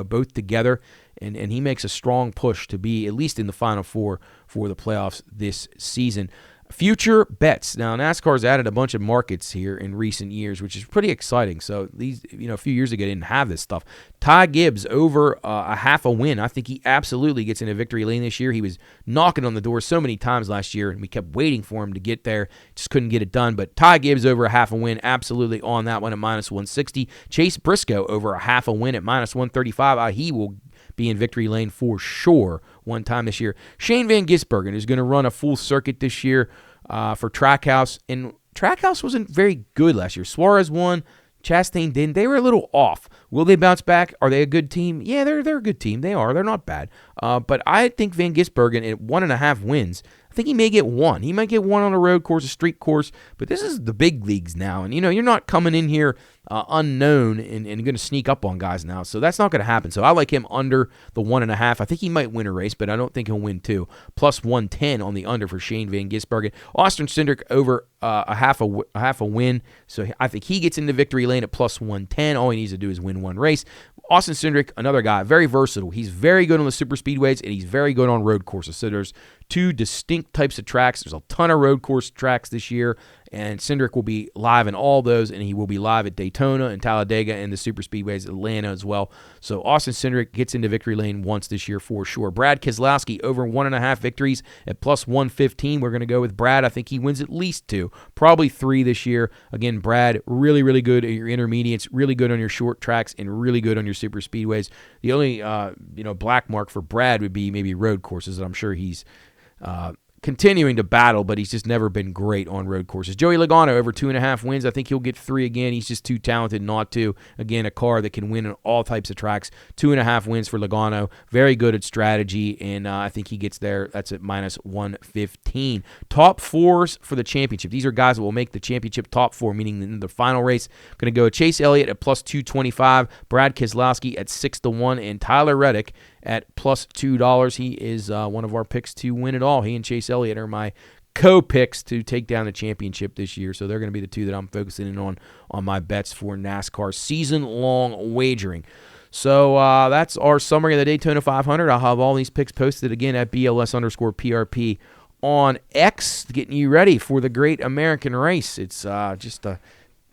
both together, and he makes a strong push to be at least in the Final Four for the playoffs this season. Future bets. Now, NASCAR's added a bunch of markets here in recent years, which is pretty exciting. So these, a few years ago, didn't have this stuff. Ty Gibbs over a half a win. I think he absolutely gets into victory lane this year. He was knocking on the door so many times last year, and we kept waiting for him to get there. Just couldn't get it done. But Ty Gibbs over a half a win, absolutely on that one at -160. Chase Briscoe over a half a win at -135. He will be in victory lane for sure one time this year. Shane Van Gisbergen is going to run a full circuit this year for Trackhouse, and Trackhouse wasn't very good last year. Suarez won, Chastain didn't. They were a little off. Will they bounce back? Are they a good team? Yeah, they're a good team. They are. They're not bad. But I think Van Gisbergen at 1.5 wins, I think he may get one. He might get one on a road course, a street course, but this is the big leagues now. And, you're not coming in here unknown and going to sneak up on guys now. So that's not going to happen. So I like him under the 1.5. I think he might win a race, but I don't think he'll win two. +110 on the under for Shane Van Gisbergen. Austin Cindric over a half a win. So I think he gets into victory lane at +110. All he needs to do is win one race. Austin Cindric, another guy, very versatile. He's very good on the super speedways, and he's very good on road courses. So there's two distinct types of tracks. There's a ton of road course tracks this year, and Cindric will be live in all those, and he will be live at Daytona and Talladega and the super speedways, Atlanta as well. So Austin Cindric gets into victory lane once this year for sure. Brad Keselowski over 1.5 victories at +115. We're going to go with Brad. I think he wins at least 2, probably 3 this year. Again, Brad, really, really good at your intermediates, really good on your short tracks, and really good on your super speedways. The only black mark for Brad would be maybe road courses, and I'm sure he's continuing to battle, but he's just never been great on road courses. Joey Logano over 2.5 wins. I think he'll get 3 again. He's just too talented not to. Again, a car that can win on all types of tracks. 2.5 wins for Logano. Very good at strategy, and I think he gets there. That's at -115. Top 4s for the championship. These are guys that will make the championship top 4, meaning in the final race. Going to go Chase Elliott at +225, Brad Keselowski at 6-1, and Tyler Reddick at +$2. He is one of our picks to win it all. He and Chase Elliott are my co-picks to take down the championship this year. So they're going to be the two that I'm focusing in on my bets for NASCAR season-long wagering. So that's our summary of the Daytona 500. I'll have all these picks posted again at BLS_PRP on X, getting you ready for the Great American Race. It's just a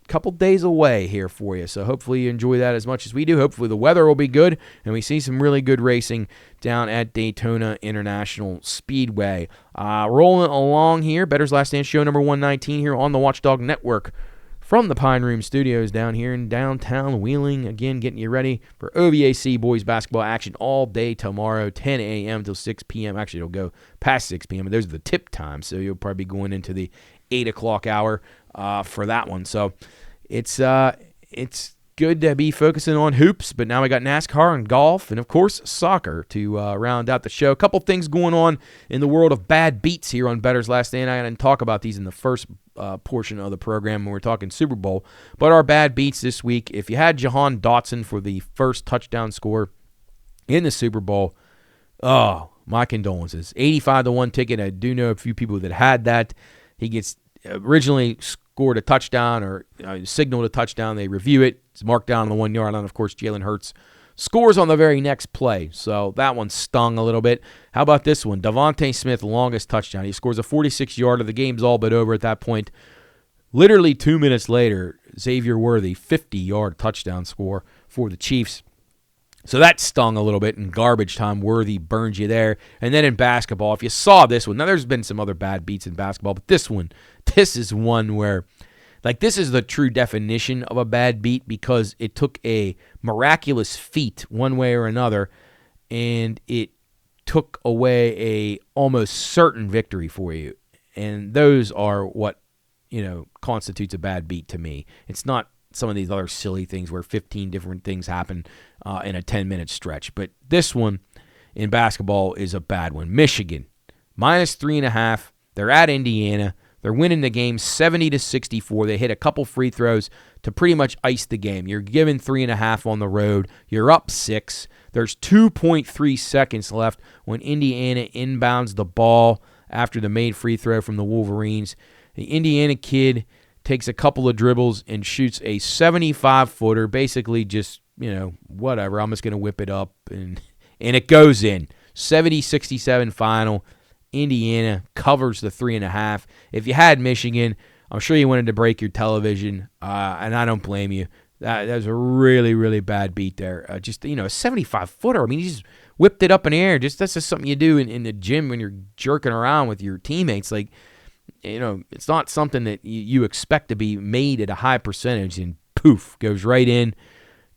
couple days away here for you, so hopefully you enjoy that as much as we do. Hopefully the weather will be good and we see some really good racing down at Daytona International Speedway. Rolling along here, Bettor's Last Stand show number 119 here on the Watchdog Network from the Pine Room Studios down here in downtown Wheeling. Again, getting you ready for OVAC boys basketball action all day tomorrow, 10 a.m. till 6 p.m. Actually, it'll go past 6 p.m., but those are the tip times, so you'll probably be going into the 8 o'clock hour for that one. So it's good to be focusing on hoops, but now we got NASCAR and golf and, of course, soccer to round out the show. A couple things going on in the world of bad beats here on Bettor's Last Stand. I didn't talk about these in the first portion of the program when we're talking Super Bowl, but our bad beats this week, if you had Jahan Dotson for the first touchdown score in the Super Bowl, oh, my condolences. 85-1 ticket. I do know a few people that had that. He gets originally scored a touchdown or signaled a touchdown. They review it. It's marked down on the 1 yard line. Of course, Jalen Hurts scores on the very next play. So that one stung a little bit. How about this one? Devontae Smith, longest touchdown. He scores a 46-yarder. The game's all but over at that point. Literally 2 minutes later, Xavier Worthy, 50-yard touchdown score for the Chiefs. So that stung a little bit, and garbage time worthy burns you there. And then in basketball, if you saw this one, now there's been some other bad beats in basketball, but this is one where, like, this is the true definition of a bad beat because it took a miraculous feat one way or another, and it took away a almost certain victory for you. And those are what, constitutes a bad beat to me. It's not some of these other silly things where 15 different things happen in a 10-minute stretch. But this one in basketball is a bad one. Michigan, -3.5. They're at Indiana. They're winning the game 70-64. They hit a couple free throws to pretty much ice the game. You're given 3.5 on the road. You're up 6. There's 2.3 seconds left when Indiana inbounds the ball after the made free throw from the Wolverines. The Indiana kid takes a couple of dribbles and shoots a 75-footer, basically just, whatever. I'm just going to whip it up, and it goes in. 70-67 final. Indiana covers the 3.5. If you had Michigan, I'm sure you wanted to break your television, and I don't blame you. That was a really, really bad beat there. A 75-footer. I mean, he just whipped it up in the air. That's just something you do in the gym when you're jerking around with your teammates. Like, it's not something that you expect to be made at a high percentage, and poof, goes right in,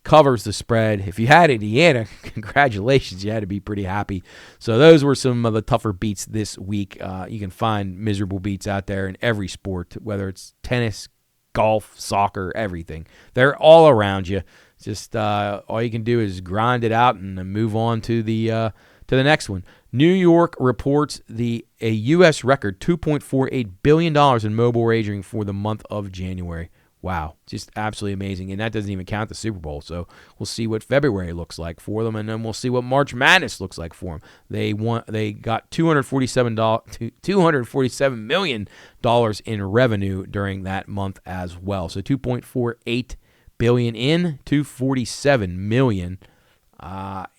covers the spread. If you had Indiana, congratulations, you had to be pretty happy. So those were some of the tougher beats this week. You can find miserable beats out there in every sport, whether it's tennis, golf, soccer, everything. They're all around you. Just all you can do is grind it out and then move on to the next one. New York reports a U.S. record $2.48 billion in mobile wagering for the month of January. Wow, just absolutely amazing. And that doesn't even count the Super Bowl. So we'll see what February looks like for them, and then we'll see what March Madness looks like for them. They got $247 million in revenue during that month as well. So $2.48 billion in, $247 million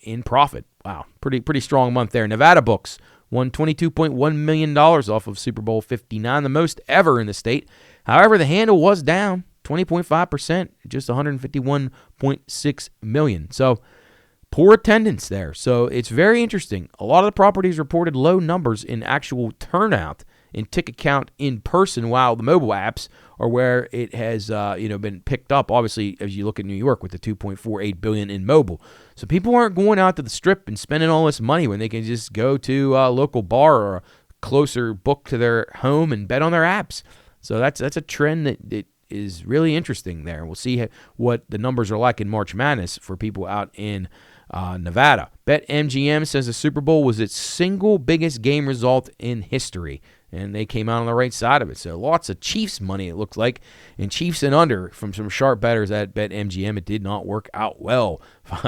in profit. Wow, pretty strong month there. Nevada books won $22.1 million off of Super Bowl 59, the most ever in the state. However, the handle was down 20.5%, just $151.6 million. So poor attendance there. So it's very interesting. A lot of the properties reported low numbers in actual turnout in ticket count in person, while the mobile apps are where it has been picked up, obviously, as you look at New York with the $2.48 billion in mobile. So people aren't going out to the Strip and spending all this money when they can just go to a local bar or a closer book to their home and bet on their apps. So that's a trend that is really interesting there. We'll see what the numbers are like in March Madness for people out in Nevada. BetMGM says the Super Bowl was its single biggest game result in history, and they came out on the right side of it. So lots of Chiefs money, it looked like, and Chiefs and under from some sharp bettors at BetMGM. It did not work out well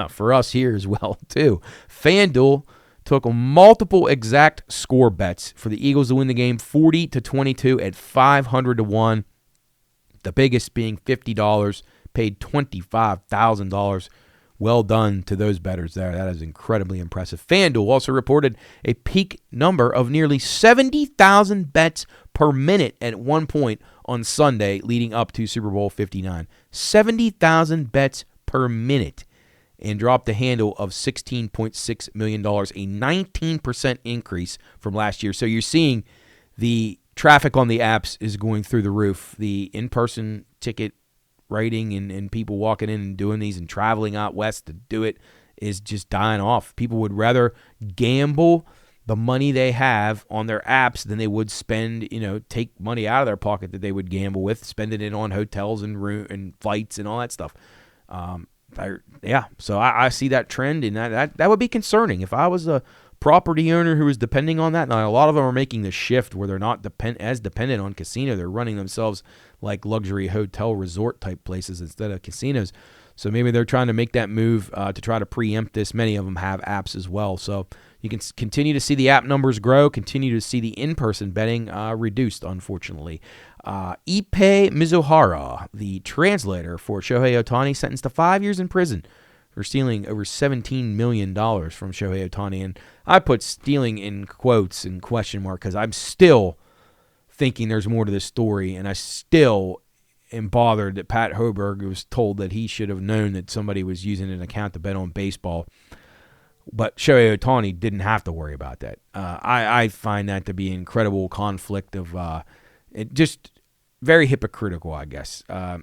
for us here as well, too. FanDuel took multiple exact score bets for the Eagles to win the game 40-22 at 500-1. The biggest being $50, paid $25,000. Well done to those bettors there. That is incredibly impressive. FanDuel also reported a peak number of nearly 70,000 bets per minute at one point on Sunday leading up to Super Bowl 59. 70,000 bets per minute, and dropped a handle of $16.6 million, a 19% increase from last year. So you're seeing the traffic on the apps is going through the roof. The in-person ticket writing and people walking in and doing these and traveling out west to do it is just dying off. People would rather gamble the money they have on their apps than they would spend, take money out of their pocket that they would gamble with, spending it on hotels and room and flights and all that stuff. So I see that trend, and that would be concerning. If I was a property owner who was depending on that, now a lot of them are making the shift where they're not as dependent on casino. They're running themselves like luxury hotel resort type places instead of casinos. So maybe they're trying to make that move to try to preempt this. Many of them have apps as well. So you can continue to see the app numbers grow, continue to see the in-person betting reduced, unfortunately. Ipe Mizuhara, the translator for Shohei Ohtani, sentenced to 5 years in prison for stealing over $17 million from Shohei Ohtani. And I put stealing in quotes and question mark because I'm still thinking there's more to this story, and I still and bothered that Pat Hoberg was told that he should have known that somebody was using an account to bet on baseball. But Shohei Ohtani didn't have to worry about that. I find that to be an incredible conflict of it just very hypocritical, I guess.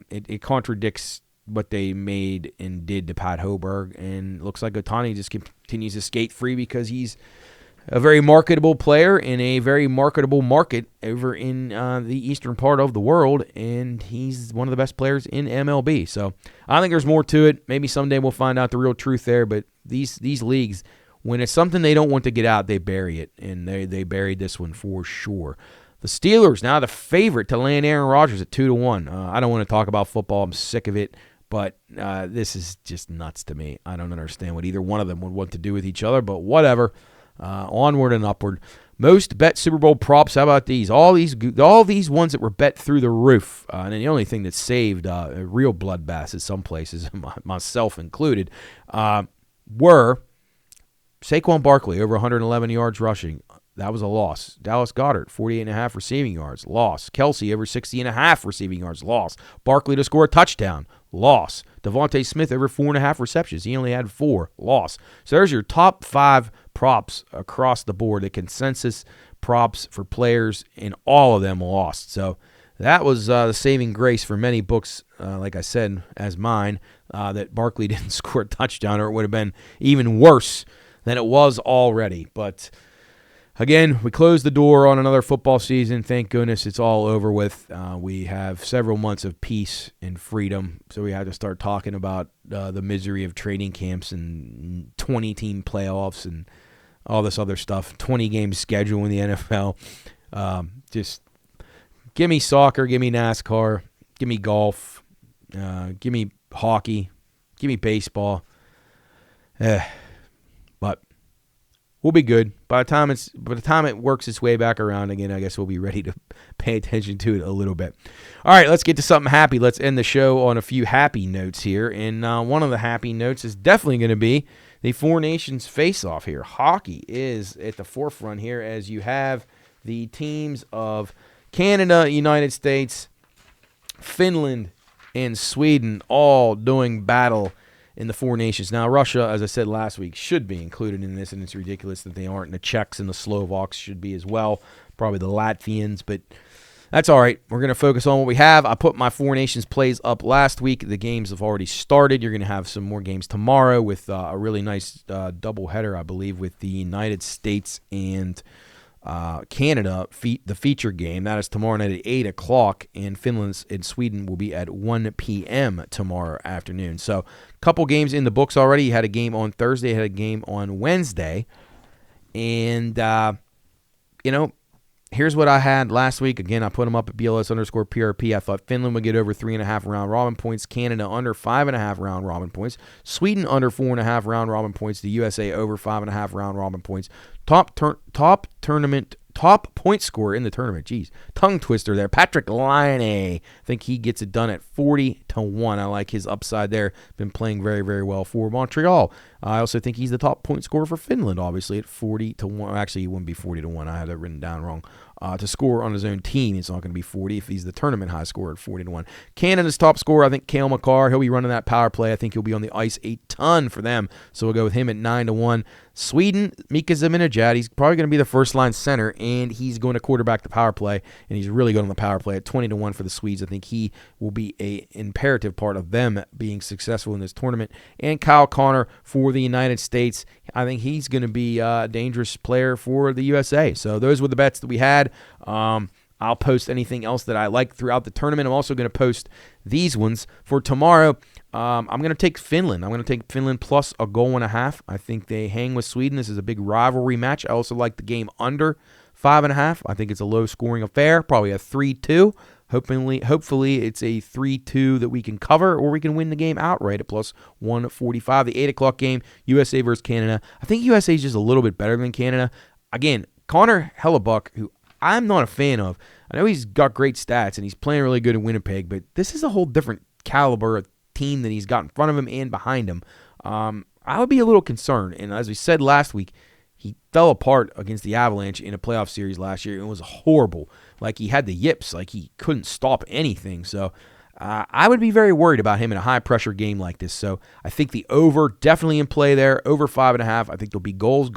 It contradicts what they made and did to Pat Hoberg, and looks like Ohtani just continues to skate free because he's a very marketable player in a very marketable market over in the eastern part of the world, and he's one of the best players in MLB. So I think there's more to it. Maybe someday we'll find out the real truth there, but these leagues, when it's something they don't want to get out, they bury it, and they buried this one for sure. The Steelers, now the favorite to land Aaron Rodgers at 2-1. I don't want to talk about football. I'm sick of it, but this is just nuts to me. I don't understand what either one of them would want to do with each other, but whatever. Onward and upward. Most bet Super Bowl props. How about these? All these ones that were bet through the roof. And the only thing that saved a real bloodbath in some places, myself included, were Saquon Barkley over 111 yards rushing. That was a loss. Dallas Goedert, 48.5 receiving yards. Loss. Kelsey over 60.5 receiving yards. Loss. Barkley to score a touchdown. Loss. Devontae Smith over 4.5 receptions. He only had 4. Loss. So there's your top 5 props across the board. The consensus props for players, and all of them lost. So that was the saving grace for many books, like I said, as mine, that Barkley didn't score a touchdown, or it would have been even worse than it was already. But again, we closed the door on another football season. Thank goodness it's all over with. We have several months of peace and freedom, so we had to start talking about the misery of training camps and 20-team playoffs and all this other stuff, 20-game schedule in the NFL. Just give me soccer, give me NASCAR, give me golf, give me hockey, give me baseball. But we'll be good. By the time it works its way back around again, I guess we'll be ready to pay attention to it a little bit. All right, let's get to something happy. Let's end the show on a few happy notes here. And one of the happy notes is definitely going to be the Four Nations face-off here. Hockey is at the forefront here as you have the teams of Canada, United States, Finland, and Sweden all doing battle in the Four Nations. Now, Russia, as I said last week, should be included in this, and it's ridiculous that they aren't. And the Czechs and the Slovaks should be as well, probably the Latvians, but that's all right. We're going to focus on what we have. I put my Four Nations plays up last week. The games have already started. You're going to have some more games tomorrow with a really nice doubleheader, I believe, with the United States and Canada, the feature game. That is tomorrow night at 8 o'clock, and Finland and Sweden will be at 1 p.m. tomorrow afternoon. So a couple games in the books already. You had a game on Thursday, you had a game on Wednesday, and, here's what I had last week. Again, I put them up at BLS_PRP. I thought Finland would get over 3.5 round robin points. Canada under 5.5 round robin points. Sweden under 4.5 round robin points. The USA over 5.5 round robin points. Top point scorer in the tournament. Jeez, tongue twister there. Patrick Laine. I think he gets it done at 40-1. I like his upside there. Been playing very, very well for Montreal. I also think he's the top point scorer for Finland, obviously, at 40-1. Actually, he wouldn't be 40-1. I had that written down wrong. To score on his own team, it's not going to be 40 if he's the tournament high scorer at 40-1. Canada's top scorer, I think, Cale Makar. He'll be running that power play. I think he'll be on the ice a ton for them, so we'll go with him at 9-1. Sweden, Mika Zibanejad, he's probably going to be the first-line center, and he's going to quarterback the power play, and he's really good on the power play at 20-1 for the Swedes. I think he will be an imperative part of them being successful in this tournament. And Kyle Connor for the United States, I think he's going to be a dangerous player for the USA. So those were the bets that we had. I'll post anything else that I like throughout the tournament. I'm also going to post these ones for tomorrow. I'm going to take Finland. I'm going to take Finland plus a goal and a half. I think they hang with Sweden. This is a big rivalry match. I also like the game under 5.5. I think it's a low-scoring affair, probably a 3-2. Hopefully it's a 3-2 that we can cover, or we can win the game outright at plus 145. The 8 o'clock game, USA versus Canada. I think USA is just a little bit better than Canada. Again, Connor Hellebuck, who I'm not a fan of. I know he's got great stats, and he's playing really good in Winnipeg, but this is a whole different caliber of team that he's got in front of him and behind him. I would be a little concerned, and as we said last week, he fell apart against the Avalanche in a playoff series last year. It was horrible. Like, he had the yips. Like, he couldn't stop anything. So I would be very worried about him in a high-pressure game like this. So I think the over definitely in play there, over 5.5. I think there'll be goals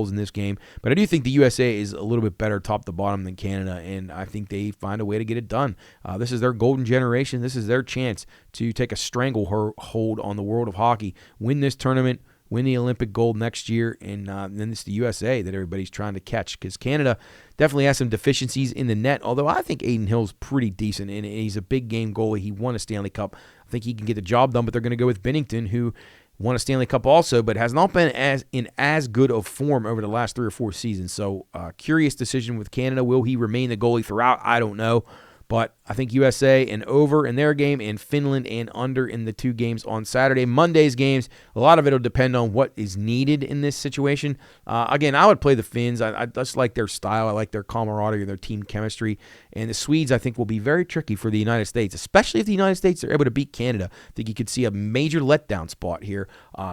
in this game. But I do think the USA is a little bit better top to bottom than Canada, and I think they find a way to get it done. This is their golden generation. This is their chance to take a stranglehold on the world of hockey, win this tournament, win the Olympic gold next year, and then it's the USA that everybody's trying to catch, because Canada definitely has some deficiencies in the net, although I think Aiden Hill's pretty decent, and he's a big game goalie. He won a Stanley Cup. I think he can get the job done, but they're going to go with Binnington, who won a Stanley Cup also, but has not been in as good of form over the last 3 or 4 seasons. So curious decision with Canada. Will he remain the goalie throughout? I don't know. But I think USA and over in their game, and Finland and under in the 2 games on Saturday. Monday's games, a lot of it will depend on what is needed in this situation. Again, I would play the Finns. I just like their style. I like their camaraderie, their team chemistry. And the Swedes, I think, will be very tricky for the United States, especially if the United States are able to beat Canada. I think you could see a major letdown spot here.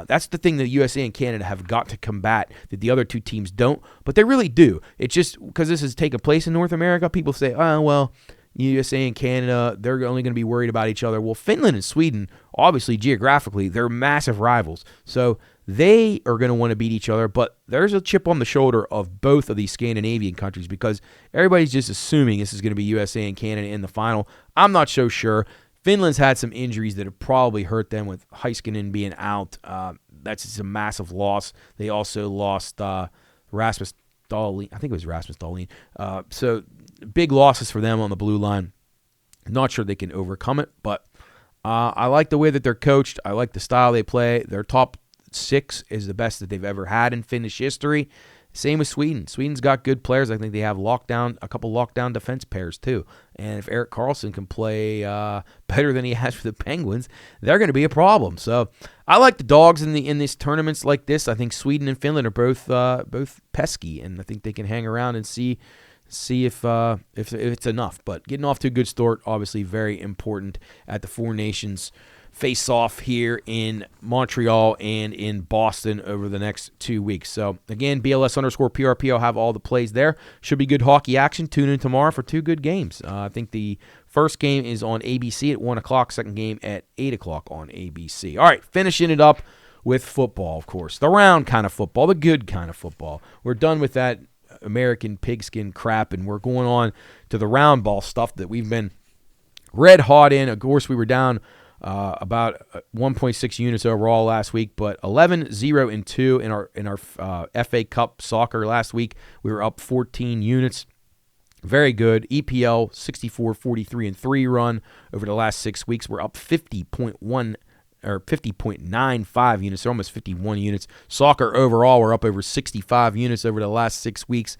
That's the thing that USA and Canada have got to combat that the other 2 teams don't, but they really do. It's just because this has taken place in North America, people say, oh, well, USA and Canada, they're only going to be worried about each other. Well, Finland and Sweden, obviously geographically, they're massive rivals. So they are going to want to beat each other, but there's a chip on the shoulder of both of these Scandinavian countries because everybody's just assuming this is going to be USA and Canada in the final. I'm not so sure. Finland's had some injuries that have probably hurt them, with Heiskanen being out. That's just a massive loss. They also lost Rasmus Dahlin. I think it was Rasmus Dahlin. So big losses for them on the blue line. Not sure they can overcome it, but I like the way that they're coached. I like the style they play. Their top 6 is the best that they've ever had in Finnish history. Same with Sweden. Sweden's got good players. I think they have a couple lockdown defense pairs too. And if Erik Karlsson can play better than he has for the Penguins, they're going to be a problem. So I like the dogs in these tournaments like this. I think Sweden and Finland are both pesky, and I think they can hang around and see if it's enough. But getting off to a good start, obviously very important at the 4 Nations face-off here in Montreal and in Boston over the next 2 weeks. So, again, BLS_PRP, I'll have all the plays there. Should be good hockey action. Tune in tomorrow for 2 good games. I think the first game is on ABC at 1 o'clock, second game at 8 o'clock on ABC. All right, finishing it up with football, of course. The round kind of football, the good kind of football. We're done with that American pigskin crap, and we're going on to the round ball stuff that we've been red hot in. Of course, we were down about 1.6 units overall last week, but 11-0-2 in our FA Cup soccer last week. We were up 14 units. Very good. EPL 64-43-3 run over the last 6 weeks. We're up 50.1 or 50.95 units, so almost 51 units. Soccer overall, we're up over 65 units over the last 6 weeks.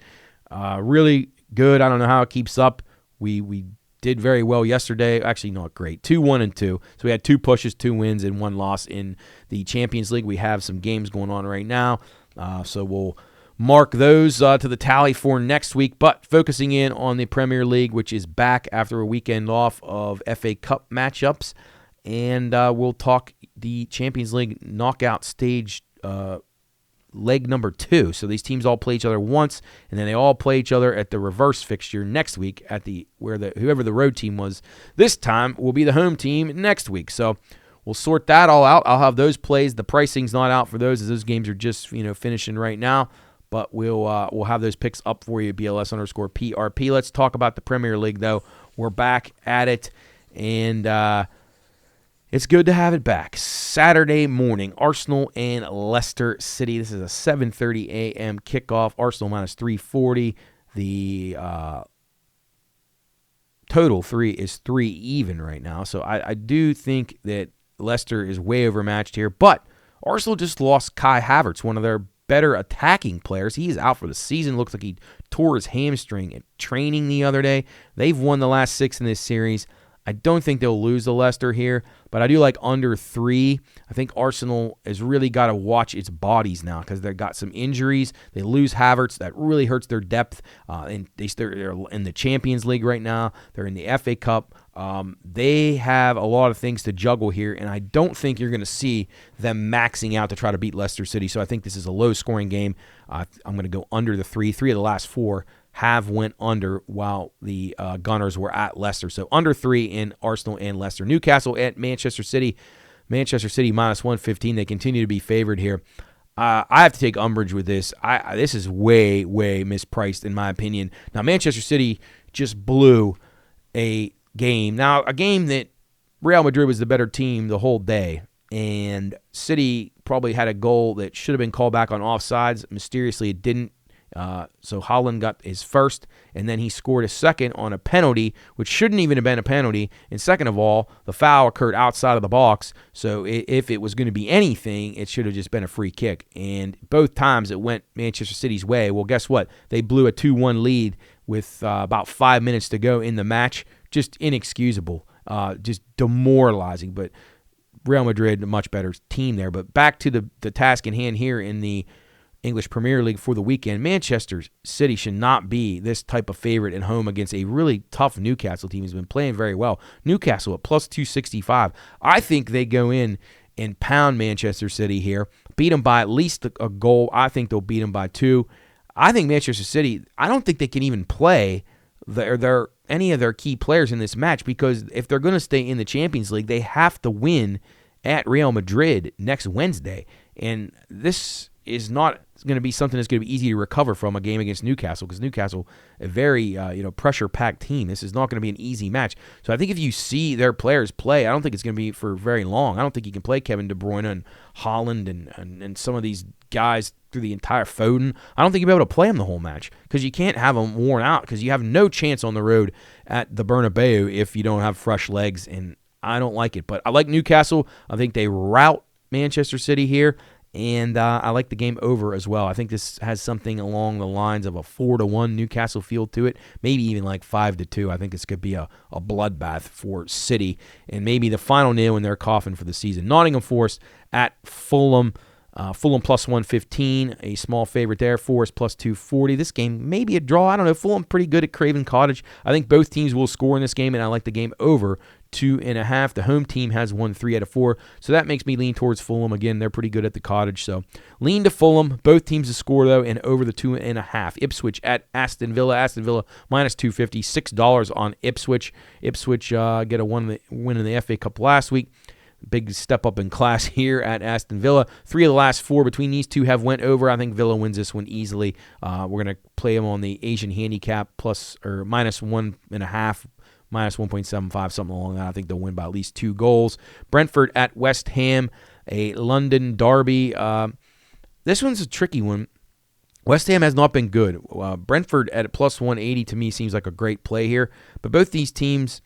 Really good. I don't know how it keeps up. We did very well yesterday. Actually, not great. 2-1-2. So we had 2 pushes, 2 wins, and 1 loss in the Champions League. We have some games going on right now, so we'll mark those to the tally for next week. But focusing in on the Premier League, which is back after a weekend off of FA Cup matchups, and we'll talk the Champions League knockout stage leg number 2. So these teams all play each other once, and then they all play each other at the reverse fixture next week at whoever the road team was this time will be the home team next week. So we'll sort that all out. I'll have those plays. The pricing's not out for those, as those games are just finishing right now. But we'll have those picks up for you, BLS_PRP. Let's talk about the Premier League, though. We're back at it, and it's good to have it back. Saturday morning, Arsenal and Leicester City. This is a 7:30 a.m. kickoff. Arsenal minus 340. The total 3 is 3 even right now. So I do think that Leicester is way overmatched here. But Arsenal just lost Kai Havertz, one of their better attacking players. He is out for the season. Looks like he tore his hamstring at training the other day. They've won the last 6 in this series. I don't think they'll lose to Leicester here, but I do like under 3. I think Arsenal has really got to watch its bodies now because they've got some injuries. They lose Havertz. That really hurts their depth. And they're in the Champions League right now. They're in the FA Cup. They have a lot of things to juggle here, and I don't think you're going to see them maxing out to try to beat Leicester City. So I think this is a low-scoring game. I'm going to go under the 3. 3 of the last 4 have went under while the Gunners were at Leicester. So under 3 in Arsenal and Leicester. Newcastle at Manchester City. Manchester City minus 115. They continue to be favored here. I have to take umbrage with this. This is way, way mispriced in my opinion. Now, Manchester City just blew a game. Now, a game that Real Madrid was the better team the whole day, and City probably had a goal that should have been called back on offsides. Mysteriously, it didn't. So Haaland got his first, and then he scored a second on a penalty, which shouldn't even have been a penalty. And second of all, the foul occurred outside of the box, so if it was going to be anything, it should have just been a free kick. And both times it went Manchester City's way. Well, guess what? They blew a 2-1 lead with about 5 minutes to go in the match. Just inexcusable, just demoralizing. But Real Madrid, a much better team there. But back to the task in hand here in the English Premier League for the weekend. Manchester City should not be this type of favorite at home against a really tough Newcastle team who's been playing very well. Newcastle at plus 265. I think they go in and pound Manchester City here, beat them by at least a goal. I think they'll beat them by 2. I think Manchester City, I don't think they can even play any of their key players in this match, because if they're going to stay in the Champions League, they have to win at Real Madrid next Wednesday. And this is not going to be something that's going to be easy to recover from, a game against Newcastle, because Newcastle, a very pressure-packed team. This is not going to be an easy match. So I think if you see their players play, I don't think it's going to be for very long. I don't think you can play Kevin De Bruyne and Haaland and some of these guys through the entire Foden. I don't think you'll be able to play them the whole match, because you can't have them worn out, because you have no chance on the road at the Bernabeu if you don't have fresh legs, and I don't like it. But I like Newcastle. I think they rout Manchester City here. And I like the game over as well. I think this has something along the lines of a 4-1 Newcastle feel to it, maybe even like 5-2. I think this could be a bloodbath for City, and maybe the final nail in their coffin for the season. Nottingham Forest at Fulham. Fulham plus 115, a small favorite there. Forest plus 240. This game may be a draw. I don't know. Fulham pretty good at Craven Cottage. I think both teams will score in this game, and I like the game over 2.5. The home team has won 3 out of 4, so that makes me lean towards Fulham. Again, they're pretty good at the Cottage, so lean to Fulham. Both teams to score, though, and over the 2.5. Ipswich at Aston Villa. Aston Villa minus 250, $6 on Ipswich. Ipswich get a win in the FA Cup last week. Big step up in class here at Aston Villa. 3 of the last 4 between these two have went over. I think Villa wins this one easily. We're going to play them on the Asian handicap plus or minus 1.5, minus 1.75, something along that. I think they'll win by at least 2 goals. Brentford at West Ham, a London derby. This one's a tricky one. West Ham has not been good. Brentford at plus 180 to me seems like a great play here. But both these teams,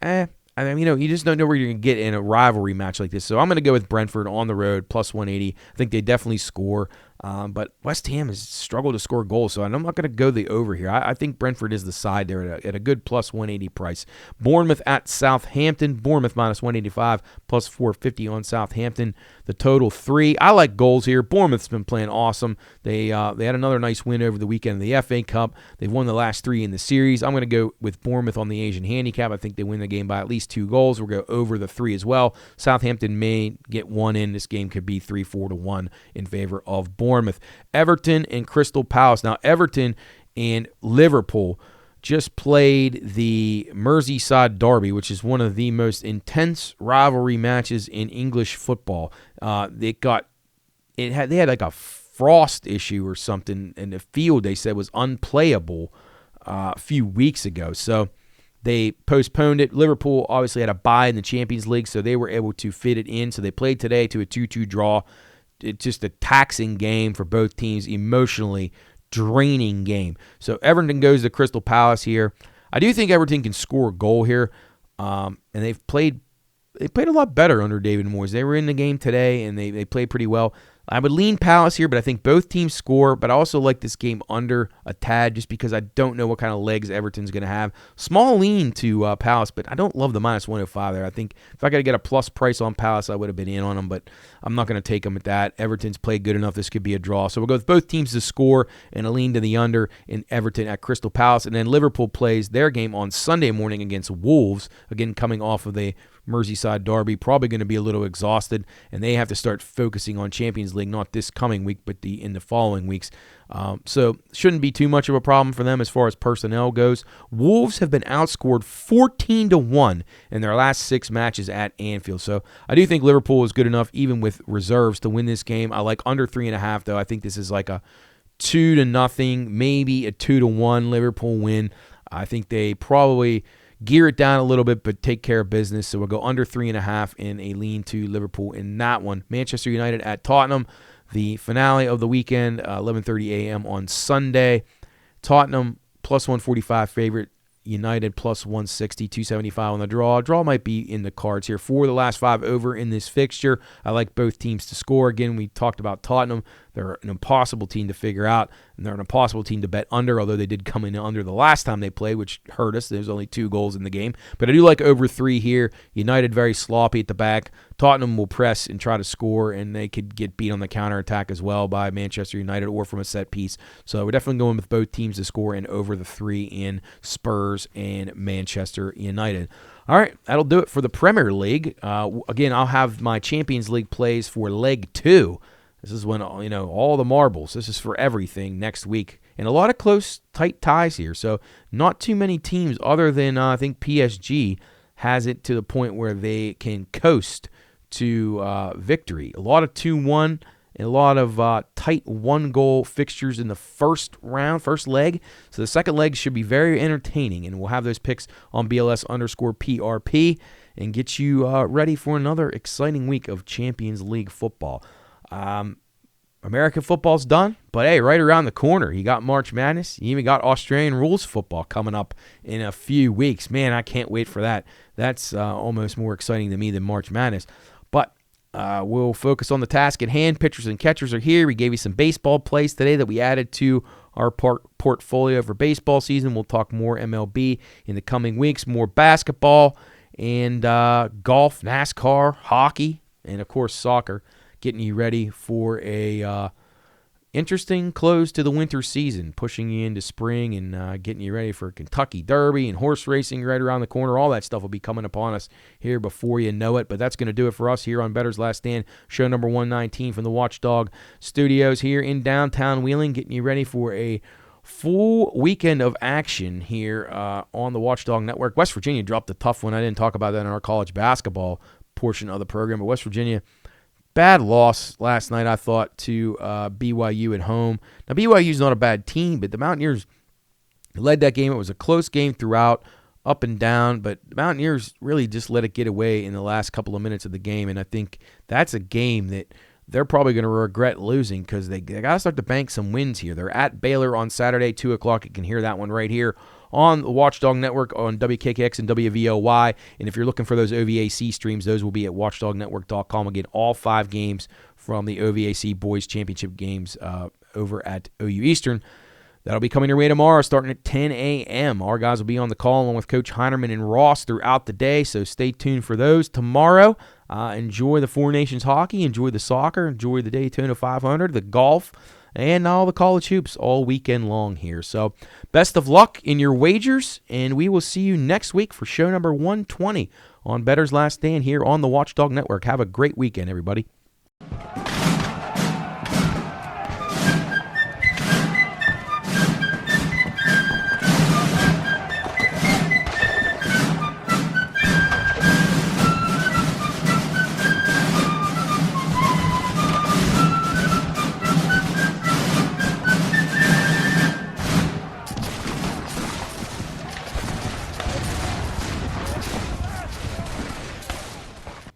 I mean, you just don't know where you're going to get in a rivalry match like this. So I'm going to go with Brentford on the road, plus 180. I think they definitely score. But West Ham has struggled to score goals, so I'm not going to go the over here. I think Brentford is the side there at a good plus 180 price. Bournemouth at Southampton. Bournemouth minus 185, plus 450 on Southampton. The total 3. I like goals here. Bournemouth's been playing awesome. They had another nice win over the weekend in the FA Cup. They've won the last 3 in the series. I'm going to go with Bournemouth on the Asian handicap. I think they win the game by at least 2 goals. We'll go over the 3 as well. Southampton may get 1 in. This game could be 3-4-1 in favor of Bournemouth. Everton and Crystal Palace. Now, Everton and Liverpool just played the Merseyside Derby, which is one of the most intense rivalry matches in English football. They had like a frost issue or something, and the field, they said, was unplayable a few weeks ago. So they postponed it. Liverpool obviously had a bye in the Champions League, so they were able to fit it in. So they played today to a 2-2 draw. It's just a taxing game for both teams, emotionally draining game. So Everton goes to Crystal Palace here. I do think Everton can score a goal here, and they played a lot better under David Moyes. They were in the game today, and they played pretty well. I would lean Palace here, but I think both teams score. But I also like this game under a tad just because I don't know what kind of legs Everton's going to have. Small lean to Palace, but I don't love the minus 105 there. I think if I got to get a plus price on Palace, I would have been in on them, but I'm not going to take them at that. Everton's played good enough. This could be a draw. So we'll go with both teams to score and a lean to the under in Everton at Crystal Palace. And then Liverpool plays their game on Sunday morning against Wolves, again coming off of the Merseyside derby, probably going to be a little exhausted, and they have to start focusing on Champions League, not this coming week, but in the following weeks. So shouldn't be too much of a problem for them as far as personnel goes. Wolves have been outscored 14-1 in their last 6 matches at Anfield. So I do think Liverpool is good enough, even with reserves, to win this game. I like under 3.5, though. I think this is like a 2-0, maybe a 2-1 Liverpool win. I think they probably gear it down a little bit, but take care of business. So we'll go under 3.5 in a lean to Liverpool in that one. Manchester United at Tottenham, the finale of the weekend, 11:30 a.m. on Sunday. Tottenham plus 145 favorite. United plus 160, 275 on the draw. Draw might be in the cards here. 4 of the last 5 over in this fixture. I like both teams to score. Again, we talked about Tottenham. They're an impossible team to figure out, and they're an impossible team to bet under, although they did come in under the last time they played, which hurt us. There's only 2 goals in the game. But I do like over 3 here. United very sloppy at the back. Tottenham will press and try to score, and they could get beat on the counterattack as well by Manchester United or from a set piece. So we're definitely going with both teams to score and over the 3 in Spurs and Manchester United. All right, that'll do it for the Premier League. Again, I'll have my Champions League plays for Leg 2. This is when, all the marbles. This is for everything next week. And a lot of close, tight ties here. So not too many teams other than, I think, PSG has it to the point where they can coast to victory. A lot of 2-1 and a lot of tight 1-goal fixtures in the first leg. So the second leg should be very entertaining, and we'll have those picks on BLS_PRP and get you ready for another exciting week of Champions League football. American football's done, but hey, right around the corner, you got March Madness. You even got Australian rules football coming up in a few weeks. Man, I can't wait for that. That's almost more exciting to me than March Madness. But we'll focus on the task at hand. Pitchers and catchers are here. We gave you some baseball plays today that we added to our portfolio for baseball season. We'll talk more MLB in the coming weeks, more basketball and golf, NASCAR, hockey, and, of course, soccer, getting you ready for a interesting close to the winter season, pushing you into spring and getting you ready for Kentucky Derby and horse racing right around the corner. All that stuff will be coming upon us here before you know it. But that's going to do it for us here on Bettor's Last Stand, show number 119 from the Watchdog Studios here in downtown Wheeling, getting you ready for a full weekend of action here on the Watchdog Network. West Virginia dropped a tough one. I didn't talk about that in our college basketball portion of the program, but West Virginia, bad loss last night, I thought, to BYU at home. Now, BYU's not a bad team, but the Mountaineers led that game. It was a close game throughout, up and down, but the Mountaineers really just let it get away in the last couple of minutes of the game, and I think that's a game that they're probably going to regret losing because they got to start to bank some wins here. They're at Baylor on Saturday, 2 o'clock. You can hear that one right here on the Watchdog Network on WKKX and WVOY. And if you're looking for those OVAC streams, those will be at watchdognetwork.com. Again, all 5 games from the OVAC Boys Championship games over at OU Eastern. That'll be coming your way tomorrow starting at 10 a.m. Our guys will be on the call along with Coach Heinerman and Ross throughout the day, so stay tuned for those tomorrow. Enjoy the Four Nations hockey, enjoy the soccer, enjoy the Daytona 500, the golf, and all the college hoops all weekend long here. So best of luck in your wagers, and we will see you next week for show number 120 on Bettor's Last Stand here on the Watchdog Network. Have a great weekend, everybody.